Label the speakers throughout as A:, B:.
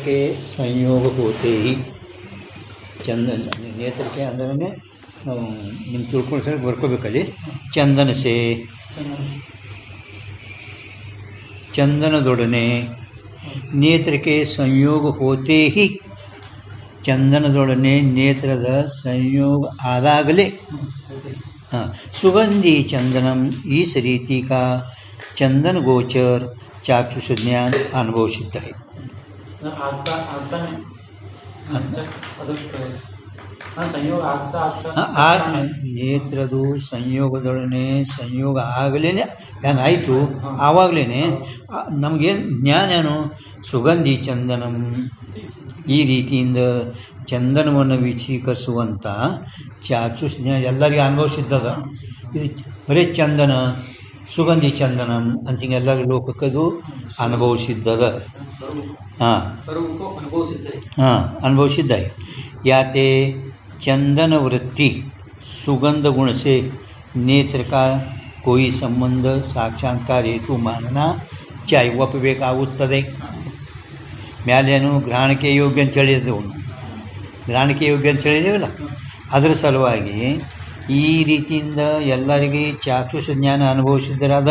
A: के संयोग होते ही चंदन नेत्र के अंदर में निम्न तिಳ್ಕೊಂಡು ಸರಿ ಬರ್ಕೋಬೇಕಲ್ಲಿ ಚಂದನಸೆ ಚಂದನದೊಡನೆ ನೇತ್ರಕ್ಕೆ ಸಂಯೋಗ ಹೋತೆ ಹಿ ಚಂದನದೊಡನೆ ನೇತ್ರದ ಸಂयोग आदागले सुगंधी चंदनम इस रीति का चंदन गोचर चाक्षुष ज्ञान अनुभव सिद्ध है. ನೇತ್ರದು ಸಂಯೋಗದೊಡನೆ ಸಂಯೋಗ ಆಗಲೇನೆ ಏನಾಯಿತು ಆವಾಗಲೇ ನಮಗೇನು ಜ್ಞಾನ ಏನು ಸುಗಂಧಿ ಚಂದನಂ ಈ ರೀತಿಯಿಂದ ಚಂದನವನ್ನು ವೀಕ್ಷೀಕರಿಸುವಂಥ ಚಾಕ್ಷುಷ ಜ್ಞಾನ ಎಲ್ಲರಿಗೂ ಅನುಭವಿಸಿದ್ದದ. ಇದು ಬರೀ ಚಂದನ ಸುಗಂಧಿ ಚಂದನಂ ಅಂತ ಎಲ್ಲರಿಗೂ ಲೋಕಕ್ಕದು ಅನುಭವಿಸಿದ್ದದ. अनुभवसिद्ध है. याते चंदन वृत्ति सुगंध गुण से नेत्र का कोई संबंध साक्षात्कार हेतु मानना चाहिए. ಒಪ್ಪಬೇಕಾಗುತ್ತದೆ. ಮ್ಯಾಲೇನು ಗ್ರಹಣಕ್ಕೆ ಯೋಗ್ಯ ಅಂತ ಹೇಳಿದೆವು. ಗ್ರಹಣಕ್ಕೆ ಯೋಗ್ಯ ಅಂತ ಹೇಳಿದೇವಲ್ಲ, ಅದರ ಸಲುವಾಗಿ ಈ ರೀತಿಯಿಂದ ಎಲ್ಲರಿಗೆ ಚಾಕ್ಷುಷ ಜ್ಞಾನ ಅನುಭವಿಸಿದ್ದರಾದ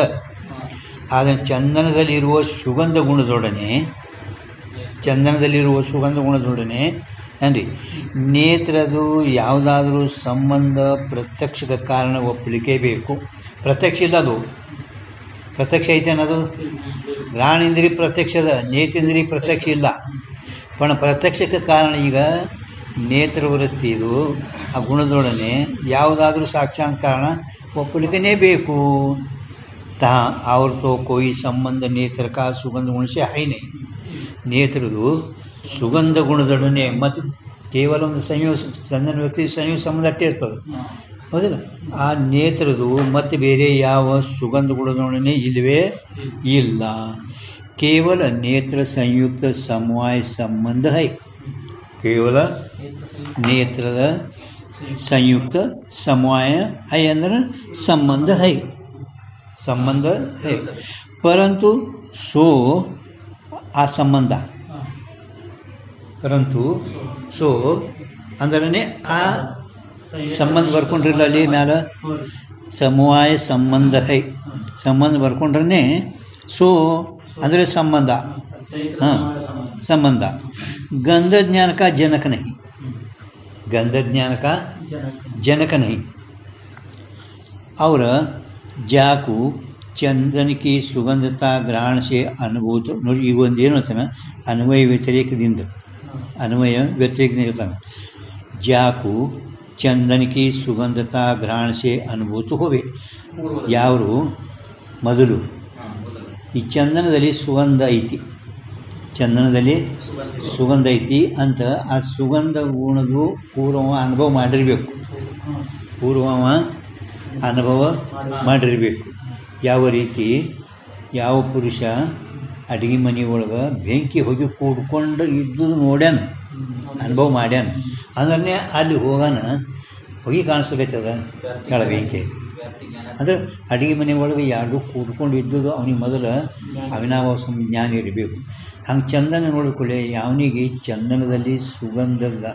A: ಆದರೆ ಚಂದನದಲ್ಲಿರುವ ಸುಗಂಧ ಗುಣದೊಡನೆ ಏನ್ರಿ ನೇತ್ರದು ಯಾವುದಾದ್ರೂ ಸಂಬಂಧ ಪ್ರತ್ಯಕ್ಷದ ಕಾರಣ ಒಪ್ಪಲಿಕ್ಕೆ ಬೇಕು. ಪ್ರತ್ಯಕ್ಷ ಇಲ್ಲ, ಅದು ಪ್ರತ್ಯಕ್ಷ ಐತೆ ಅನ್ನೋದು ಗ್ರಹಣೇಂದ್ರಿಯ ಪ್ರತ್ಯಕ್ಷದ, ನೇತ್ರೇಂದ್ರಿಯ ಪ್ರತ್ಯಕ್ಷ ಇಲ್ಲ. पण ಪ್ರತ್ಯಕ್ಷಕ್ಕೆ ಕಾರಣ ಈಗ ನೇತ್ರವೃತ್ತಿ ಇದು ಆ ಗುಣದೊಡನೆ ಯಾವುದಾದ್ರೂ ಸಾಕ್ಷಾತ್ ಕಾರಣ ಒಪ್ಪಲಿಕ್ಕೇ ಬೇಕು. ता और तो कोई संबंध नेत्र का सुगंध गुण से है नहीं. ನೇತ್ರದು ಸುಗಂಧ ಗುಣದೊಡನೆ ಮತ್ತು ಕೇವಲ ಒಂದು ಸಂಯೋಗ ಚಂದನ ವ್ಯಕ್ತಿ ಸಂಯೋಗ ಸಂಬಂಧ ಅಷ್ಟೇ ಇರ್ತದೆ, ಹೌದಿಲ್ಲ. ಆ ನೇತ್ರದು ಮತ್ತು ಬೇರೆ ಯಾವ ಸುಗಂಧ ಗುಣದೊಡನೆ ಇಲ್ಲವೇ ಇಲ್ಲ. ಕೇವಲ ನೇತ್ರ ಸಂಯುಕ್ತ ಸಮವಾಯ ಸಂಬಂಧ है. ಕೇವಲ ನೇತ್ರದ ಸಂಯುಕ್ತ ಸಮವಾಯ है ಅಂದರೆ ಸಂಬಂಧ है. परंतु सो आ संबंध परंतु सो अंदरने आ संबंध ಬರ್ಕೊಂಡ್ರಲ್ಲ ಅಲ್ಲಿ ಮ್ಯಾಲ ಸಮವಾಯ ಸಂಬಂಧ है. ಸಂಬಂಧ ಬರ್ಕೊಂಡ್ರೆ सो ಅಂದರೆ संबंध. संबंध गंध ज्ञान का जनक नहीं. गंध ज्ञान का जनक नहीं. और ಜಾಕು ಚಂದನ ಕಿ ಸುಗಂಧತಾ ಗ್ರಹಣ ಸೇ ಅನುಭೂತ ನೋಡಿ. ಈಗ ಒಂದು ಏನು ಅಂತಾನೆ ಅನ್ವಯ ವ್ಯತಿರೇಕದಿಂದ ಇರ್ತಾನೆ. ಜಾಕು ಚಂದನ ಕಿ ಸುಗಂಧತಾ ಗ್ರಹಣ ಸೇ ಅನುಭೂತ ಹೋವೆ. ಯಾರು ಮೊದಲು ಈ ಚಂದನದಲ್ಲಿ ಸುಗಂಧ ಐತಿ, ಚಂದನದಲ್ಲಿ ಸುಗಂಧ ಐತಿ ಅಂತ ಆ ಸುಗಂಧ ಗುಣದು ಪೂರ್ವ ಅನುಭವ ಮಾಡಿರಬೇಕು. ಯಾವ ರೀತಿ ಯಾವ ಪುರುಷ ಅಡುಗೆ ಮನೆ ಒಳಗೆ ಬೆಂಕಿ ಹೋಗಿ ಕೂಡ್ಕೊಂಡು ಇದ್ದುದು ನೋಡ್ಯಾನ, ಅನುಭವ ಮಾಡ್ಯಾನ ಅಂದ್ರೆ ಅಲ್ಲಿ ಹೋಗಾನ ಹೊಗೆ ಕಾಣಿಸ್ಬೇಕೈತದ ಕೆಳ ಬೆಂಕಿ ಐತಿ ಅಂದ್ರೆ ಅಡುಗೆ ಮನೆ ಒಳಗೆ ಯಾರು ಕೂಡ್ಕೊಂಡು ಇದ್ದುದು ಅವನಿಗೆ ಮೊದಲು ಅವಿನಾವ ಜ್ಞಾನ ಇರಬೇಕು. ಹಂಗೆ ಚಂದನ ನೋಡಿಕೊಳ್ಳಿ ಅವನಿಗೆ ಚಂದನದಲ್ಲಿ ಸುಗಂಧದ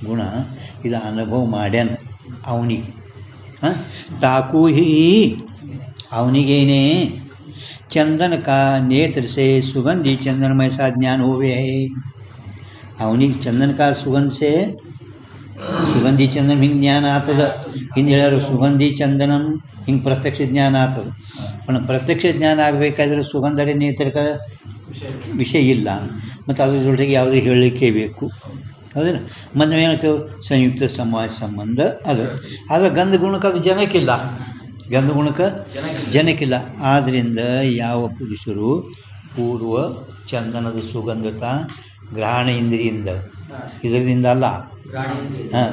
A: ಗುಣ ಇದು ಅನುಭವ ಮಾಡ್ಯಾನ ಅವನಿಗೆ. ताकू ही ಅವನಿಗೇನೆ चंदन का नेत्र से सुगंधी चंदनमय सा ज्ञान होवे है. ಅವನಿಗೆ चंदन का सुगंध से सुगंधी चंदन ಹಿಂಗೆ ಜ್ಞಾನ ಆಗ್ತದೆ. ಹಿಂದೆ ಹೇಳ್ಯಾರು ಸುಗಂಧಿ ಚಂದನಂ ಹಿಂಗೆ ಪ್ರತ್ಯಕ್ಷ ಜ್ಞಾನ ಆಗ್ತದೆ. पण ಪ್ರತ್ಯಕ್ಷ ಜ್ಞಾನ ಆಗಬೇಕಾದ್ರೆ ಸುಗಂಧರೇ ನೇತ್ರಕ ವಿಷಯ ಇಲ್ಲ, ಮತ್ತು ಅದ್ರ ಜೊತೆಗೆ ಯಾವುದೇ ಹೇಳಲಿಕ್ಕೆ ಬೇಕು, ಹೌದಿಲ್ಲ. ಮೊನ್ನೆ ಏನಾಯ್ತು ಸಂಯುಕ್ತ ಸಮಾಜ ಸಂಬಂಧ ಅದು. ಆದರೆ ಗಂಧ ಗುಣಕ್ಕೆ ಅದು ಜನಕ್ಕಿಲ್ಲ, ಗಂಧ ಗುಣಕ್ಕೆ ಜನಕ್ಕಿಲ್ಲ. ಆದ್ದರಿಂದ ಯಾವ ಪುರುಷರು ಪೂರ್ವ ಚಂದನದ ಸುಗಂಧತ ಗ್ರಹಣ ಇಂದ್ರಿಯಿಂದ ಇದರಿಂದ ಅಲ್ಲ,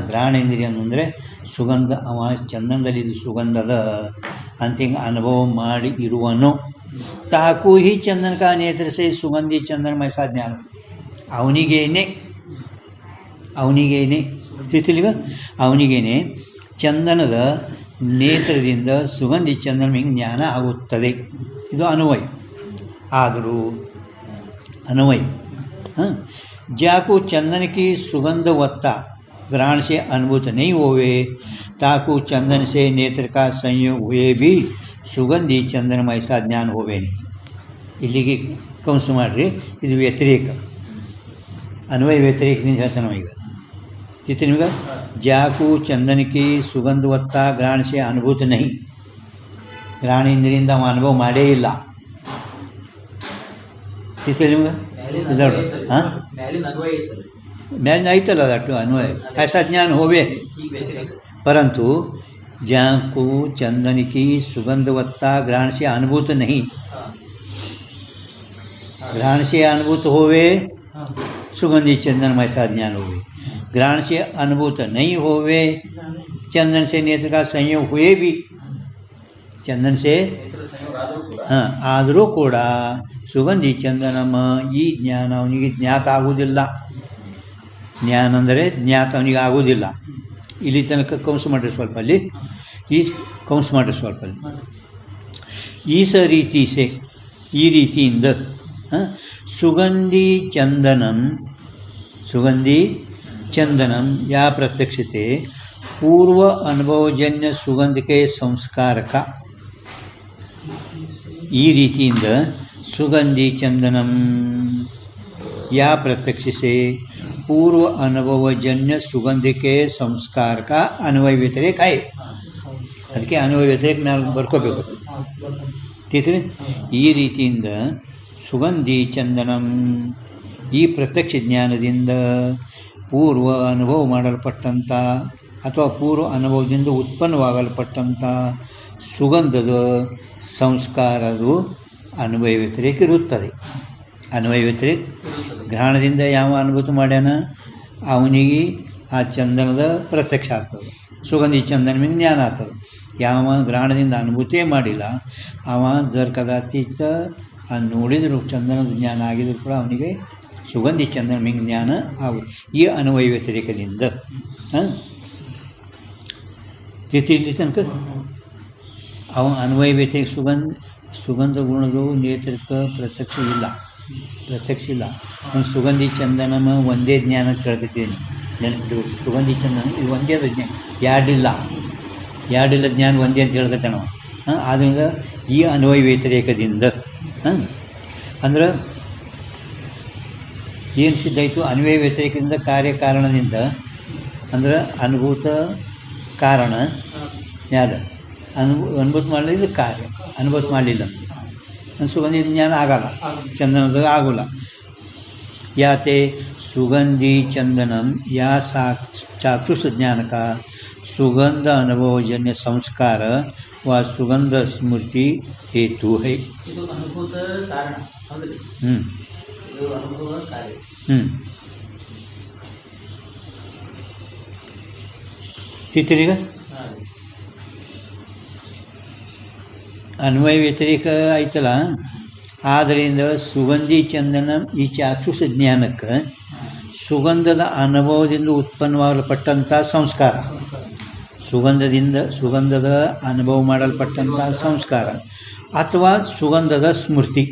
A: ಗ್ರಹಣ ಇಂದ್ರಿಯ ಅಂದರೆ ಸುಗಂಧ ಅವ ಚಂದನದಲ್ಲಿ ಇದು ಸುಗಂಧದ ಅಂತ ಹಿಂಗೆ ಅನುಭವ ಮಾಡಿ ಇರುವನು. ತಾಕು ಹಿ ಚಂದನ ಕಾ ನೇತ್ರ ಸೇ ಸುಗಂಧಿ ಚಂದನಮಯ ಸಾ ಜ್ಞಾನ. ಅವನಿಗೇನೆ ತಿಳಿಗ ಅವನಿಗೇನೆ ಚಂದನದ ನೇತ್ರದಿಂದ ಸುಗಂಧಿ ಚಂದನ ಹಿಂಗೆ ಜ್ಞಾನ ಆಗುತ್ತದೆ. ಇದು ಅನ್ವಯ. ಆದರೂ ಅನ್ವಯ ज्याको चंदन की सुगंधवत्ता ग्रहण से अनुभूत नहीं होवे ताको चंदन से नेत्र का संयोग हुए भी सुगंधी चंदनमय सा ज्ञान होवे नहीं. ಇಲ್ಲಿಗೆ ಕೌನ್ಸ್ ಮಾಡಿರಿ. ಇದು ವ್ಯತಿರೇಕ, ಅನ್ವಯ ವ್ಯತಿರೇಕದಿಂದ ಹೇಳ್ತಾನೆ ನಾವು ಈಗ. ತಿಳ್ತಿ ನಿಮ್ಗೆ? ಜಾಕು ಚಂದನಕ್ಕೆ ಸುಗಂಧವತ್ತ ಗ್ರಹಣ ಸೆ ಅನುಭೂತ ನಹಿ, ಗ್ರಹಣ ಇಂದ್ರಿಯಿಂದ ಅವ ಅನುಭವ ಮಾಡೇ ಇಲ್ಲ. ತಿಳ್ತಿ ನಿಮ್ಗೆ? ಇದೊಡ್ಡು ಹಾಂ ಮೇಲಿನ ಐತಲ್ಲ ಅದಟ್ಟು ಅನ್ವಯ ऐसा ज्ञान होवे. परंतु जाको चंदन की सुगंधवत्ता ग्रहण से अनुभूत नहीं, ग्रहण से अनुभूत होवे सुगंधी चंदनमय सा ज्ञान होवे. ग्रहण से अनुभूत नहीं होवे चंदन से नेत्र का संयोग हुए भी, चंदन से ಹಾಂ ಆದರೂ ಕೂಡ ಸುಗಂಧಿ ಚಂದನಮ ಈ ಜ್ಞಾನ ಅವನಿಗೆ ಜ್ಞಾತ ಆಗುವುದಿಲ್ಲ. ಜ್ಞಾನ ಅಂದರೆ ಜ್ಞಾತ ಅವನಿಗೆ ಆಗುವುದಿಲ್ಲ. ಇಲ್ಲಿ ತನಕ ಕೌನ್ಸ್ ಮಾಡಿರಿ ಸ್ವಲ್ಪ, ಅಲ್ಲಿ ಈ ಕೌನ್ಸ್ ಮಾಡಿರಿ ಸ್ವಲ್ಪ ಅಲ್ಲಿ. ಈ ರೀತಿ ಸೆ ಈ ರೀತಿಯಿಂದ ಸುಗಂಧಿ ಚಂದನಂ ಯಾ ಪ್ರತ್ಯಕ್ಷತೆ ಪೂರ್ವ ಅನುಭವಜನ್ಯ ಸುಗಂಧಿಕೆ ಸಂಸ್ಕಾರಕ. ಈ ರೀತಿಯಿಂದ ಸುಗಂಧಿ ಚಂದನಂ ಯಾ ಪ್ರತ್ಯಕ್ಷಿಸೆ ಪೂರ್ವ ಅನುಭವಜನ್ಯ ಸುಗಂಧಿಕೆ ಸಂಸ್ಕಾರಕ ಅನ್ವಯ ವ್ಯತಿರೇಕ ಆಯ್. ಅದಕ್ಕೆ ಅನ್ವಯ ವ್ಯತಿರೇಕ ನಾವು ಬರ್ಕೋಬೇಕು. ತಿಳಿದ್ರಿ? ಈ ರೀತಿಯಿಂದ ಸುಗಂಧಿ ಚಂದನಂ ಈ ಪ್ರತ್ಯಕ್ಷ ಜ್ಞಾನದಿಂದ ಪೂರ್ವ ಅನುಭವ ಮಾಡಲ್ಪಟ್ಟಂಥ ಅಥವಾ ಪೂರ್ವ ಅನುಭವದಿಂದ ಉತ್ಪನ್ನವಾಗಲ್ಪಟ್ಟಂಥ ಸುಗಂಧದ ಸಂಸ್ಕಾರದು ಅನ್ವಯ ವ್ಯತಿರೇಕ ಇರುತ್ತದೆ. ಅನ್ವಯ ವ್ಯತಿರೇಕ ಗ್ರಹಣದಿಂದ ಯಾವ ಅನುಭೂತಿ ಮಾಡ್ಯಾನ ಅವನಿಗೆ ಆ ಚಂದನದ ಪ್ರತ್ಯಕ್ಷ ಆಗ್ತದೆ, ಸುಗಂಧಿ ಚಂದನ ಮೇಲೆ ಜ್ಞಾನ ಆಗ್ತದೆ. ಯಾವ ಗ್ರಹಣದಿಂದ ಅನುಭೂತಿಯೇ ಮಾಡಿಲ್ಲ ಅವ ಜರ್ ಕದಾಚಿತ್ ನೋಡಿದ್ರು ಚಂದನದ ಜ್ಞಾನ ಆಗಿದ್ರು ಕೂಡ ಅವನಿಗೆ ಸುಗಂಧಿ ಚಂದನ ಮೇಲೆ ಜ್ಞಾನ ಆಗುತ್ತೆ ಈ ಅನ್ವಯ ವ್ಯತಿರೇಕದಿಂದ. ಇಲ್ಲಿ ತನಕ ಅವ ಅನ್ವಯ ವ್ಯತಿರೇಕ ಸುಗಂಧ ಗುಣಗಳು ನೇತ್ರಕ್ಕೆ ಪ್ರತ್ಯಕ್ಷ ಇಲ್ಲ. ಒಂದು ಸುಗಂಧಿ ಚಂದನಮ ಒಂದೇ ಜ್ಞಾನ ತಿಳ್ಕೊತೀನಿ, ನೆನಪಿಟ್ಟು. ಸುಗಂಧಿ ಚಂದನ ಇದು ಒಂದೇ ಅದು ಜ್ಞಾನ, ಎರಡಿಲ್ಲ ಜ್ಞಾನ ಒಂದೇ ಅಂತ ಹೇಳ್ಕತ್ತೆ ನಾವು. ಆದ್ದರಿಂದ ಈ ಅನ್ವಯ ವ್ಯತಿರೇಕದಿಂದ ಅಂದ್ರೆ ಏನು ಸಿದ್ಧಾಯಿತು? ಅನ್ವಯ ವ್ಯತಿರೇಕದಿಂದ ಕಾರ್ಯಕಾರಣದಿಂದ ಅಂದ್ರೆ ಅನುಭೂತ ಕಾರಣ ಯಾವ್ದು ಅನುಭೂತ ಮಾಡಲಿಲ್ಲ, ಕಾರ್ಯ ಅನುಭೂತ ಮಾಡಲಿಲ್ಲ ಸುಗಂಧಿ ಜ್ಞಾನ ಆಗಲ್ಲ, ಚಂದನದಾಗ ಆಗೋಲ್ಲ. ಯಾತೆ ಸುಗಂಧಿ ಚಂದನಂ ಯಾ ಚಾಕ್ಷುಷ ಜ್ಞಾನಕ ಸುಗಂಧ ಅನುಭವಜನ್ಯ ಸಂಸ್ಕಾರ व सुगंध स्मृति हेतु है. ತಿಳ್ತೀರೀಗ? ಅನ್ವಯ ವ್ಯತಿರೇಕ ಆಯ್ತಲ್ಲ, ಆದ್ದರಿಂದ ಸುಗಂಧಿ ಚಂದನ ಈ ಚಾಕ್ಷುಷ ಜ್ಞಾನಕ್ಕೆ ಸುಗಂಧದ ಅನುಭವದಿಂದ ಉತ್ಪನ್ನವಾಗಲ್ಪಟ್ಟಂಥ ಸಂಸ್ಕಾರ, ಸುಗಂಧದ ಅನುಭವ ಮಾಡಲ್ಪಟ್ಟಂಥ ಸಂಸ್ಕಾರ ಅಥವಾ ಸುಗಂಧದ ಸ್ಮೃತಿ.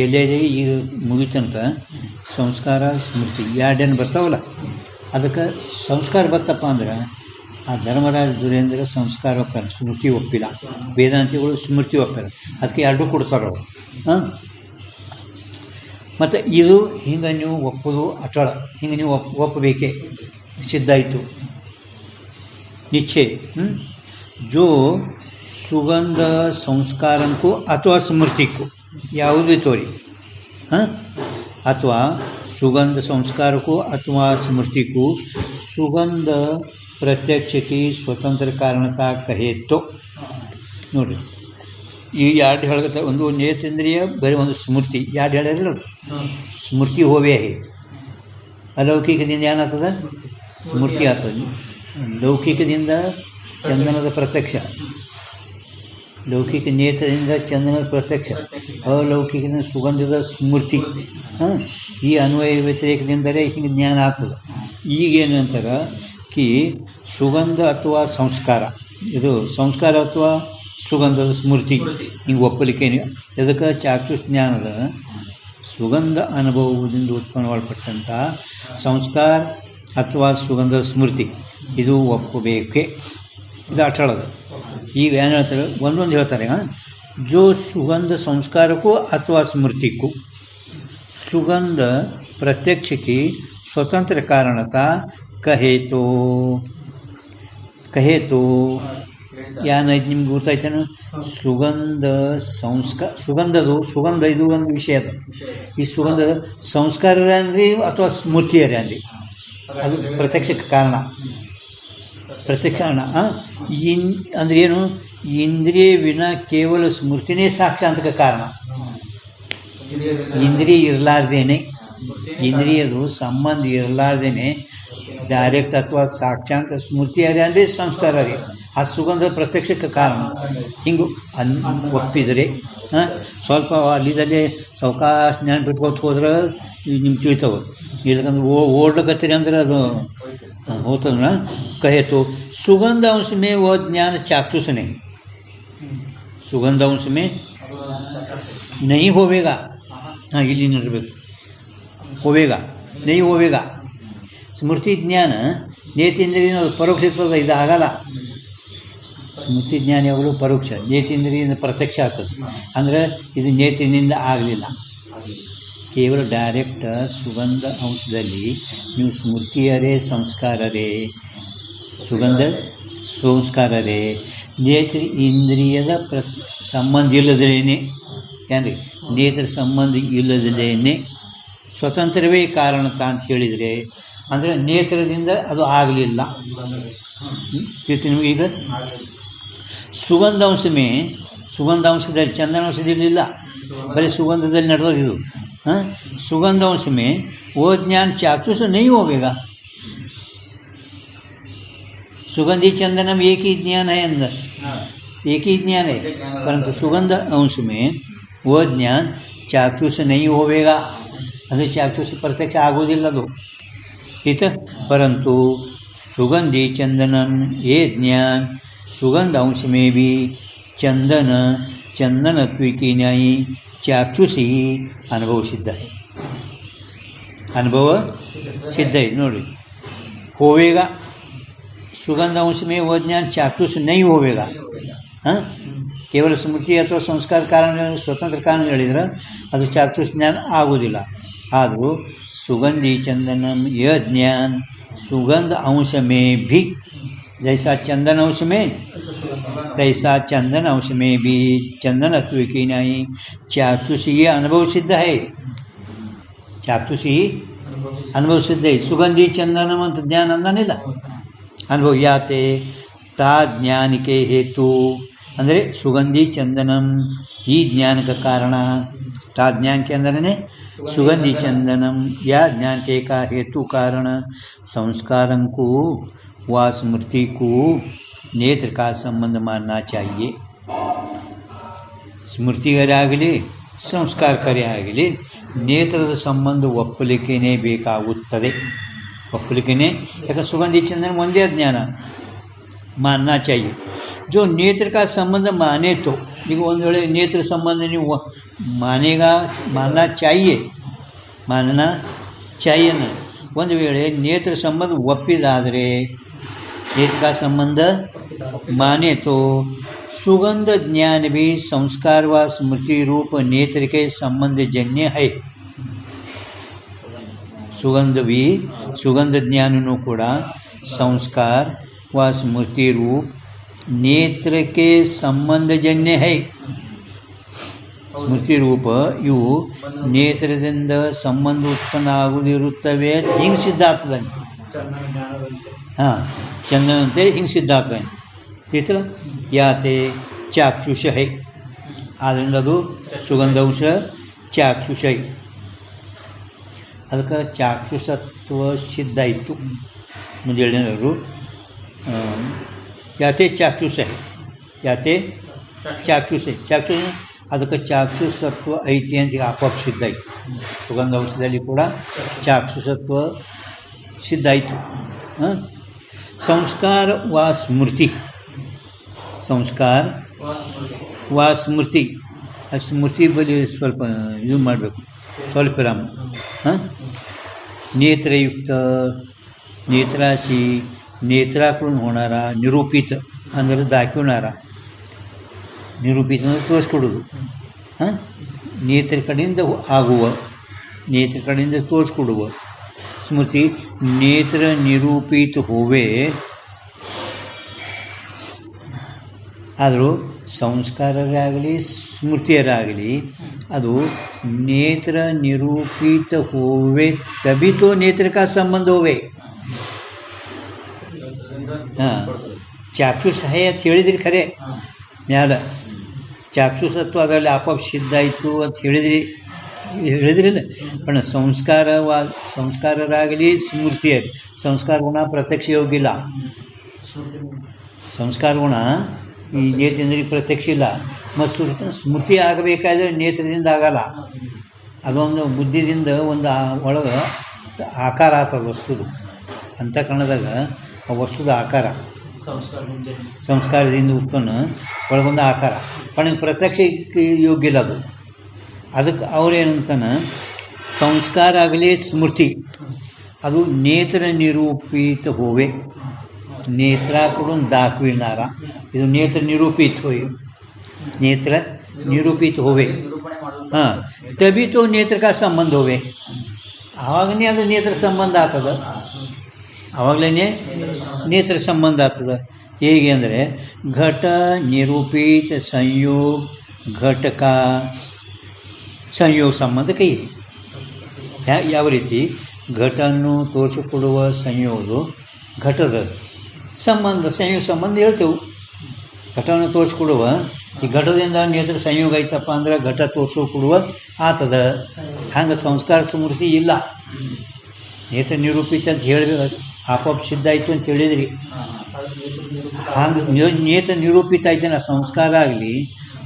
A: ಎಲ್ಲೆಲ್ಲಿ ಈಗ ಮುಗಿತನಕ ಸಂಸ್ಕಾರ ಸ್ಮೃತಿ ಎರಡೇನು ಬರ್ತಾವಲ್ಲ, ಅದಕ್ಕೆ ಸಂಸ್ಕಾರ ಬರ್ತಪ್ಪ ಅಂದ್ರೆ ಆ ಧರ್ಮರಾಜ ದುರೇಂದ್ರ ಸಂಸ್ಕಾರ ಒಪ್ಪಾರೆ, ಸ್ಮೃತಿ ಒಪ್ಪಿಲ್ಲ. ವೇದಾಂತಿಗಳು ಸ್ಮೃತಿ ಒಪ್ಪಾರೆ, ಅದಕ್ಕೆ ಎರಡೂ ಕೊಡ್ತಾರೆ ಅವರು. ಮತ್ತು ಇದು ಹಿಂಗೆ ನೀವು ಒಪ್ಪೋದು ಅಟಳ, ಹಿಂಗೆ ನೀವು ಒಪ್ಪಬೇಕೇ, ಸಿದ್ಧಾಯಿತು ನಿಶ್ಚಯ. ಜೋ ಸುಗಂಧ ಸಂಸ್ಕಾರಕ್ಕೂ ಅಥವಾ ಸ್ಮೃತಿಗೂ ಯಾವುದು ತೋರಿ, ಅಥವಾ ಸುಗಂಧ ಸಂಸ್ಕಾರಕ್ಕೂ ಅಥವಾ ಸ್ಮೃತಿಗೂ ಸುಗಂಧ ಪ್ರತ್ಯಕ್ಷಕ್ಕೆ ಸ್ವತಂತ್ರ ಕಾರಣಕ ಕಹೇತೋ. ನೋಡಿರಿ, ಈ ಎರಡು ಹೇಳಕತ್ತ, ಒಂದು ನೇತೇಂದ್ರಿಯ ಬರೀ ಒಂದು ಸ್ಮೃತಿ, ಎರಡು ಹೇಳಿರಲ್ಲ ಸ್ಮೃತಿ ಹೋವೇ ಅಲೌಕಿಕದಿಂದ ಏನಾಗ್ತದೆ? ಸ್ಮೃತಿ ಆಗ್ತದೆ. ಲೌಕಿಕದಿಂದ ಚಂದನದ ಪ್ರತ್ಯಕ್ಷ, ಲೌಕಿಕ ನೇತ್ರದಿಂದ ಚಂದನದ ಪ್ರತ್ಯಕ್ಷ, ಅಲೌಕಿಕದಿಂದ ಸುಗಂಧದ ಸ್ಮೃತಿ. ಈ ಅನ್ವಯ ವ್ಯತಿರೇಕದಿಂದಲೇ ಹಿಂಗೆ ಜ್ಞಾನ ಆಗ್ತದೆ. ಈಗೇನು ಅಂತಾರೆ ಕಿ ಸುಗಂಧ ಅಥವಾ ಸಂಸ್ಕಾರ, ಇದು ಸಂಸ್ಕಾರ ಅಥವಾ ಸುಗಂಧದ ಸ್ಮೃತಿ ಹಿಂಗೆ ಒಪ್ಪಲಿಕ್ಕೆ. ಇದಕ್ಕೆ ಚಾಕ್ಷುಷ ಜ್ಞಾನದ ಸುಗಂಧ ಅನುಭವದಿಂದ ಉತ್ಪನ್ನಗೊಳ್ಪಟ್ಟಂಥ ಸಂಸ್ಕಾರ ಅಥವಾ ಸುಗಂಧ ಸ್ಮೃತಿ ಇದು ಒಪ್ಪಬೇಕೆ. ಇದು ಅಟಳದು. ಈಗ ಏನು ಹೇಳ್ತಾರೆ, ಒಂದೊಂದು ಹೇಳ್ತಾರೆ. ಜೋ ಸುಗಂಧ ಸಂಸ್ಕಾರಕ್ಕೂ ಅಥವಾ ಸ್ಮೃತಿಗೂ ಸುಗಂಧ प्रत्यक्ष की स्वतंत्र कारणता कहे तो ಯಾನ ನಿಮ್ಗೆ ಗೊತ್ತಾಯ್ತೇನು? ಸುಗಂಧ ಸಂಸ್ಕಾರ, ಸುಗಂಧ ಇದು ಒಂದು ವಿಷಯ ಅದ. ಈ ಸುಗಂಧ ಸಂಸ್ಕಾರ ಅನ್ರಿ ಅಥವಾ ಸ್ಮೃತಿಯರೇ ಅನ್ರಿ, ಅದು ಪ್ರತ್ಯಕ್ಷಕ್ಕೆ ಕಾರಣ. ಪ್ರತ್ಯಕ್ಷ ಕಾರಣ ಅಂದ್ರೆ ಏನು? ಇಂದ್ರಿಯ ವಿನ ಕೇವಲ ಸ್ಮೃತಿನೇ ಸಾಕ್ಷಾಂತಕ ಕಾರಣ. ಇಂದ್ರಿಯ ಇರಲಾರ್ದೇನೆ, ಇಂದ್ರಿಯದು ಸಂಬಂಧ ಇರಲಾರ್ದೇನೆ ಡೈರೆಕ್ಟ್ ಅಥವಾ ಸಾಕ್ಷಾಂತ ಸ್ಮೃತಿ ಅರೆ ಅಂದರೆ ಸಂಸ್ಕಾರ ರೀ. ಆ ಸುಗಂಧ ಪ್ರತ್ಯಕ್ಷಕ್ಕೆ ಕಾರಣ. ಹಿಂಗೆ ಒಪ್ಪಿದರೆ ಸ್ವಲ್ಪ ಅಲ್ಲಿದ್ದಲ್ಲಿ ಸಾವಕಾಶ ಜ್ಞಾನ ಬಿಟ್ಕೊತ ಹೋದ್ರೆ ನಿಮ್ಗೆ ತಿಳಿತಾವೆ. ಇಲ್ಲಕಂದ್ರೆ ಓಡ್ಲಕತ್ತೀರಿ ಅಂದ್ರೆ ಅದು ಹೋಗ್ತದ. ಕಹೇತು ಸುಗಂಧ अंश में वो ज्ञान चाक्षुष नहीं, सुगंध अंश में नहीं होवेगा. हाँ, ಇಲ್ಲಿ ನಿಲ್ಲಬೇಕು. ಹೋವೇಗ नहीं ಹೋವೇಗ. ಸ್ಮೃತಿ ಜ್ಞಾನ ನೇತೀಂದ್ರಿಯಿಂದ ಪರೋಕ್ಷ ಇರ್ತದೆ, ಇದು ಆಗಲ್ಲ. ಸ್ಮೃತಿ ಜ್ಞಾನ ಯಾವಾಗಲೂ ಪರೋಕ್ಷ, ನೇತೀಂದ್ರಿಯಿಂದ ಪ್ರತ್ಯಕ್ಷ ಆಗ್ತದೆ. ಅಂದರೆ ಇದು ನೇತಿನಿಂದ ಆಗಲಿಲ್ಲ. ಕೇವಲ ಡೈರೆಕ್ಟ್ ಸುಗಂಧ ಅಂಶದಲ್ಲಿ ನೀವು ಸ್ಮೃತಿಯರೇ ಸಂಸ್ಕಾರರೇ, ಸುಗಂಧ ಸಂಸ್ಕಾರರೇ, ನೇತ್ರ ಇಂದ್ರಿಯದ ಸಂಬಂಧ ಇಲ್ಲದೇನೆ, ಏನ್ರಿ ನೇತ್ರ ಸಂಬಂಧ ಇಲ್ಲದೇನೆ ಸ್ವತಂತ್ರವೇ ಕಾರಣತ ಅಂತ ಹೇಳಿದರೆ, ಅಂದರೆ ನೇತ್ರದಿಂದ ಅದು ಆಗಲಿಲ್ಲ. ನಿಮಗೆ ಈಗ ಸುಗಂಧಾಂಶಮೇ, ಸುಗಂಧಾಂಶದಲ್ಲಿ ಚಂದನಾಂಶದಲ್ಲಿಲ್ಲ, ಬರೀ ಸುಗಂಧದಲ್ಲಿ ನಡೆದೋದು ಇದು. सुगंधों में वो ज्ञान चाक्षुष नहीं होगा. सुगंधी चंदनम एक ही ज्ञान है, अंदर एक ही ज्ञान है, परंतु सुगंध अंश में वो ज्ञान चाक्षुष नहीं होगा. अरे चाक्षुष प्रत्यक्ष आगोदिल्ल इत, परंतु सुगंधी चंदनम ये ज्ञान सुगंध अंश में भी चंदन चंदनत्व न्यायी चाक्षुषी अनुभव सिद्ध है. अनुभव सिद्ध है नोड़ी. होवेगा सुगंध अंश में वह ज्ञान चाक्षुष नहीं होवेगा. हाँ, केवल स्मृति अथवा संस्कार कारण स्वतंत्र कारण ಹೇಳಿದ್ರೆ ಅದು ಚಾಕ್ಷುಷ ಜ್ಞಾನ ಆಗೋದಿಲ್ಲ. ಆದರೂ सुगंधी चंदनम यह ज्ञान सुगंध अंश में भी, जैसा चंदन अंश में तैसा चंदन अंश में भी चंदनत्व की नहीं चाक्षुषी अनुभव सिद्ध है. चाक्षुषी अनुभव सिद्ध है. सुगंधी चंदनम ಅಂತ ಜ್ಞಾನ ಅಂದಾನಿಲ್ಲ, ಅನುಭವ ಯಾತೆ ತಾ ಜ್ಞಾನಿಕೆ ಹೇತು. ಅಂದರೆ ಸುಗಂಧಿ ಚಂದನಂ ಈ ಜ್ಞಾನಕ್ಕೆ ಕಾರಣ. ತಾ ಜ್ಞಾನಕ್ಕೆ ಅಂದ್ರೆ सुगंधी चंदनम या ज्ञान के का हेतु कारण संस्कारं को व स्मृति को नेत्र का संबंध मानना चाहिए. ಸ್ಮೃತಿಗರಾಗಲಿ ಸಂಸ್ಕಾರಕರೇ ನೇತ್ರದ ಸಂಬಂಧ ಒಪ್ಪಲಿಕೆನೇ ಬೇಕಾಗುತ್ತದೆ. ಒಪ್ಪಲಿಕೆನೇ, ಯಾಕಂದ್ರೆ ಸುಗಂಧಿ ಚಂದನ ಒಂದೇ ಜ್ಞಾನ ಮಾನना चाहिए. जो नेत्र का संबंध माने तो, ಈಗ ಒಂದು ವೇಳೆ ನೇತ್ರ ಸಂಬಂಧ ನೀವು मानना चाहिए, मानना चाहिए ना. ಒಂದು ವೇಳೆ ನೇತ್ರ ಸಂಬಂಧ ಒಪ್ಪಿದಾದರೆ, नेत्र का संबंध माने तो सुगंध ज्ञान भी संस्कार व स्मृति रूप नेत्र के संबंध जन्य है. सुगंध भी, सुगंध ज्ञाननೂ ಕೂಡ संस्कार व स्मृति रूप नेत्र के संबंध जन्य है. ಸ್ಮೃತಿ ರೂಪ ಇವು ನೇತ್ರದಿಂದ ಸಂಬಂಧ ಉತ್ಪನ್ನ ಆಗುವುದಿರುತ್ತವೆ ಅಂತ ಹಿಂಗೆ ಸಿದ್ಧ ಆಗ್ತದೆ. ಹಾಂ, ಚಂದನಂತೆ ಹಿಂಗೆ ಸಿದ್ಧ ಆಗ್ತದೆ. ಇತರ ಯಾತೆ ಚಾಕ್ಷುಷ ಹೈ, ಆದ್ದರಿಂದ ಅದು ಸುಗಂಧಾಂಶ ಚಾಕ್ಷುಷ. ಅದಕ್ಕೆ ಚಾಕ್ಷುಷತ್ವ ಸಿದ್ಧ ಇತ್ತು. ಮುಂದೆ ಹೇಳಿದರು ಯಾತೆ ಚಾಕ್ಷುಷ ಹೈ, ಯಾತೆ ಚಾಕ್ಷುಷ. ಚಾಕ್ಷುಷ ಅದಕ್ಕೆ ಚಾಕ್ಷುಷತ್ವ ಐತಿ ಅಂತ ಆಪೋಪ ಸಿದ್ಧ ಆಯಿತು. ಸುಗಂಧಾಂಶದಲ್ಲಿ ಕೂಡ ಚಾಕ್ಷುಷತ್ವ ಸಿದ್ಧ ಆಯಿತು. ಸಂಸ್ಕಾರ ವ ಸ್ಮೃತಿ, ಸಂಸ್ಕಾರ ವ ಸ್ಮೃತಿ. ಆ ಸ್ಮೃತಿ ಬಳಿ ಸ್ವಲ್ಪ ಇದು ಮಾಡಬೇಕು. ಸ್ವಲ್ಪ ರಾಮ हां नेत्रयुक्त नेत्राशी नेत्राकडून होणारा निरूपित ಅಂದರೆ दाखवणारा निरूपित ಅಂದರೆ ತೋರಿಸ್ಕೊಡೋದು ಹಾಂ ನೇತ್ರ ಕಡೆಯಿಂದ ಆಗುವ ನೇತ್ರ ಕಡೆಯಿಂದ ತೋರಿಸ್ಕೊಡುವ ಸ್ಮೃತಿ ನೇತ್ರ ನಿರೂಪಿತ ಹೋವೆ ಆದರೂ ಸಂಸ್ಕಾರರಾಗಲಿ ಸ್ಮೃತಿಯರಾಗಲಿ ಅದು ನೇತ್ರ ನಿರೂಪಿತ ಹೋವೆ ತभी तो नेत्र का संबंध होवे ಹಾಂ ಚಾಕ್ಷುಷ ಹೇ ಅಂತ ಹೇಳಿದ್ರಿ ಖರೆ ಮ್ಯಾಲ ಚಾಕ್ಷುಷತ್ವ ಅದರಲ್ಲಿ ಆಪಾಪ ಸಿದ್ಧ ಆಯಿತು ಅಂತ ಹೇಳಿದ್ರಿಲ್ಲ पण ಸಂಸ್ಕಾರರಾಗಲಿ ಸ್ಮೃತಿಯರು ಸಂಸ್ಕಾರ ಗುಣ ಪ್ರತ್ಯಕ್ಷ ಯೋಗಿಲ್ಲ ಸಂಸ್ಕಾರ ಗುಣ ಈ ನೇತ್ರದಿಂದ ಪ್ರತ್ಯಕ್ಷ ಇಲ್ಲ ಮತ್ತು ಸ್ಮೃತಿ ಆಗಬೇಕಾದ್ರೆ ನೇತ್ರದಿಂದ ಆಗಲ್ಲ ಅದೊಂದು ಬುದ್ಧಿದಿಂದ ಒಂದು ಒಳಗೆ ಆಕಾರ ಆಗ್ತದೆ ವಸ್ತುದು ಅಂತಃಕರಣದಾಗ ಆ ವಸ್ತುದ ಆಕಾರ ಸಂಸ್ಕಾರದಿಂದ ಉತ್ಪನ್ನ ಒಳಗೊಂದು ಆಕಾರ पण ಪ್ರತ್ಯಕ್ಷ ಯೋಗ್ಯ ಇಲ್ಲ ಅದು ಅದಕ್ಕೆ ಅವ್ರೇನಂತಾನೆ संस्कार ಆಗಲಿ स्मृती ಅದು ನೇತ್ರ निरूपित होवे नेत्राकडून दाखविणारा ಇದು ನೇತ್ರ निरूपित होय नेत्र निरूपित होवे हां तभी तो नेत्र का संबंध होवे ಆವಾಗನೇ ಅದು ನೇತ್ರ ಸಂಬಂಧ ಆಗ್ತದೆ ಆವಾಗಲೇ ನೇತ್ರ ಸಂಬಂಧ ಆಗ್ತದೆ ಹೇಗೆ ಅಂದರೆ ಘಟ ನಿರೂಪಿತ ಸಂಯೋಗ ಘಟಕ ಸಂಯೋಗ ಸಂಬಂಧ ಕೈ ಯಾವ ರೀತಿ ಘಟನ್ನು ತೋರಿಸಿಕೊಡುವ ಸಂಯೋಗ ಘಟದ ಸಂಬಂಧ ಸಂಯೋಗ ಸಂಬಂಧ ಹೇಳ್ತೇವೆ ಘಟವನ್ನು ತೋರಿಸ್ಕೊಡುವ ಈ ಘಟದಿಂದ ನೇತ್ರ ಸಂಯೋಗ ಐತಪ್ಪ ಅಂದ್ರೆ ಘಟ ತೋರಿಸ್ಕೊಡುವ ಆತದ ಹಂಗೆ ಸಂಸ್ಕಾರ ಸ್ಮೃತಿ ಇಲ್ಲ ನೇತ್ರ ನಿರೂಪಿತ ಅಂತ ಹೇಳಬೇಕು ಆಪಾಪ ಸಿದ್ಧ ಆಯಿತು ಅಂತ ಹೇಳಿದ್ರಿ ಹಂಗೆ ನೇತ್ರ ನಿರೂಪಿತ ಆಯ್ತಾನೆ ಸಂಸ್ಕಾರ ಆಗಲಿ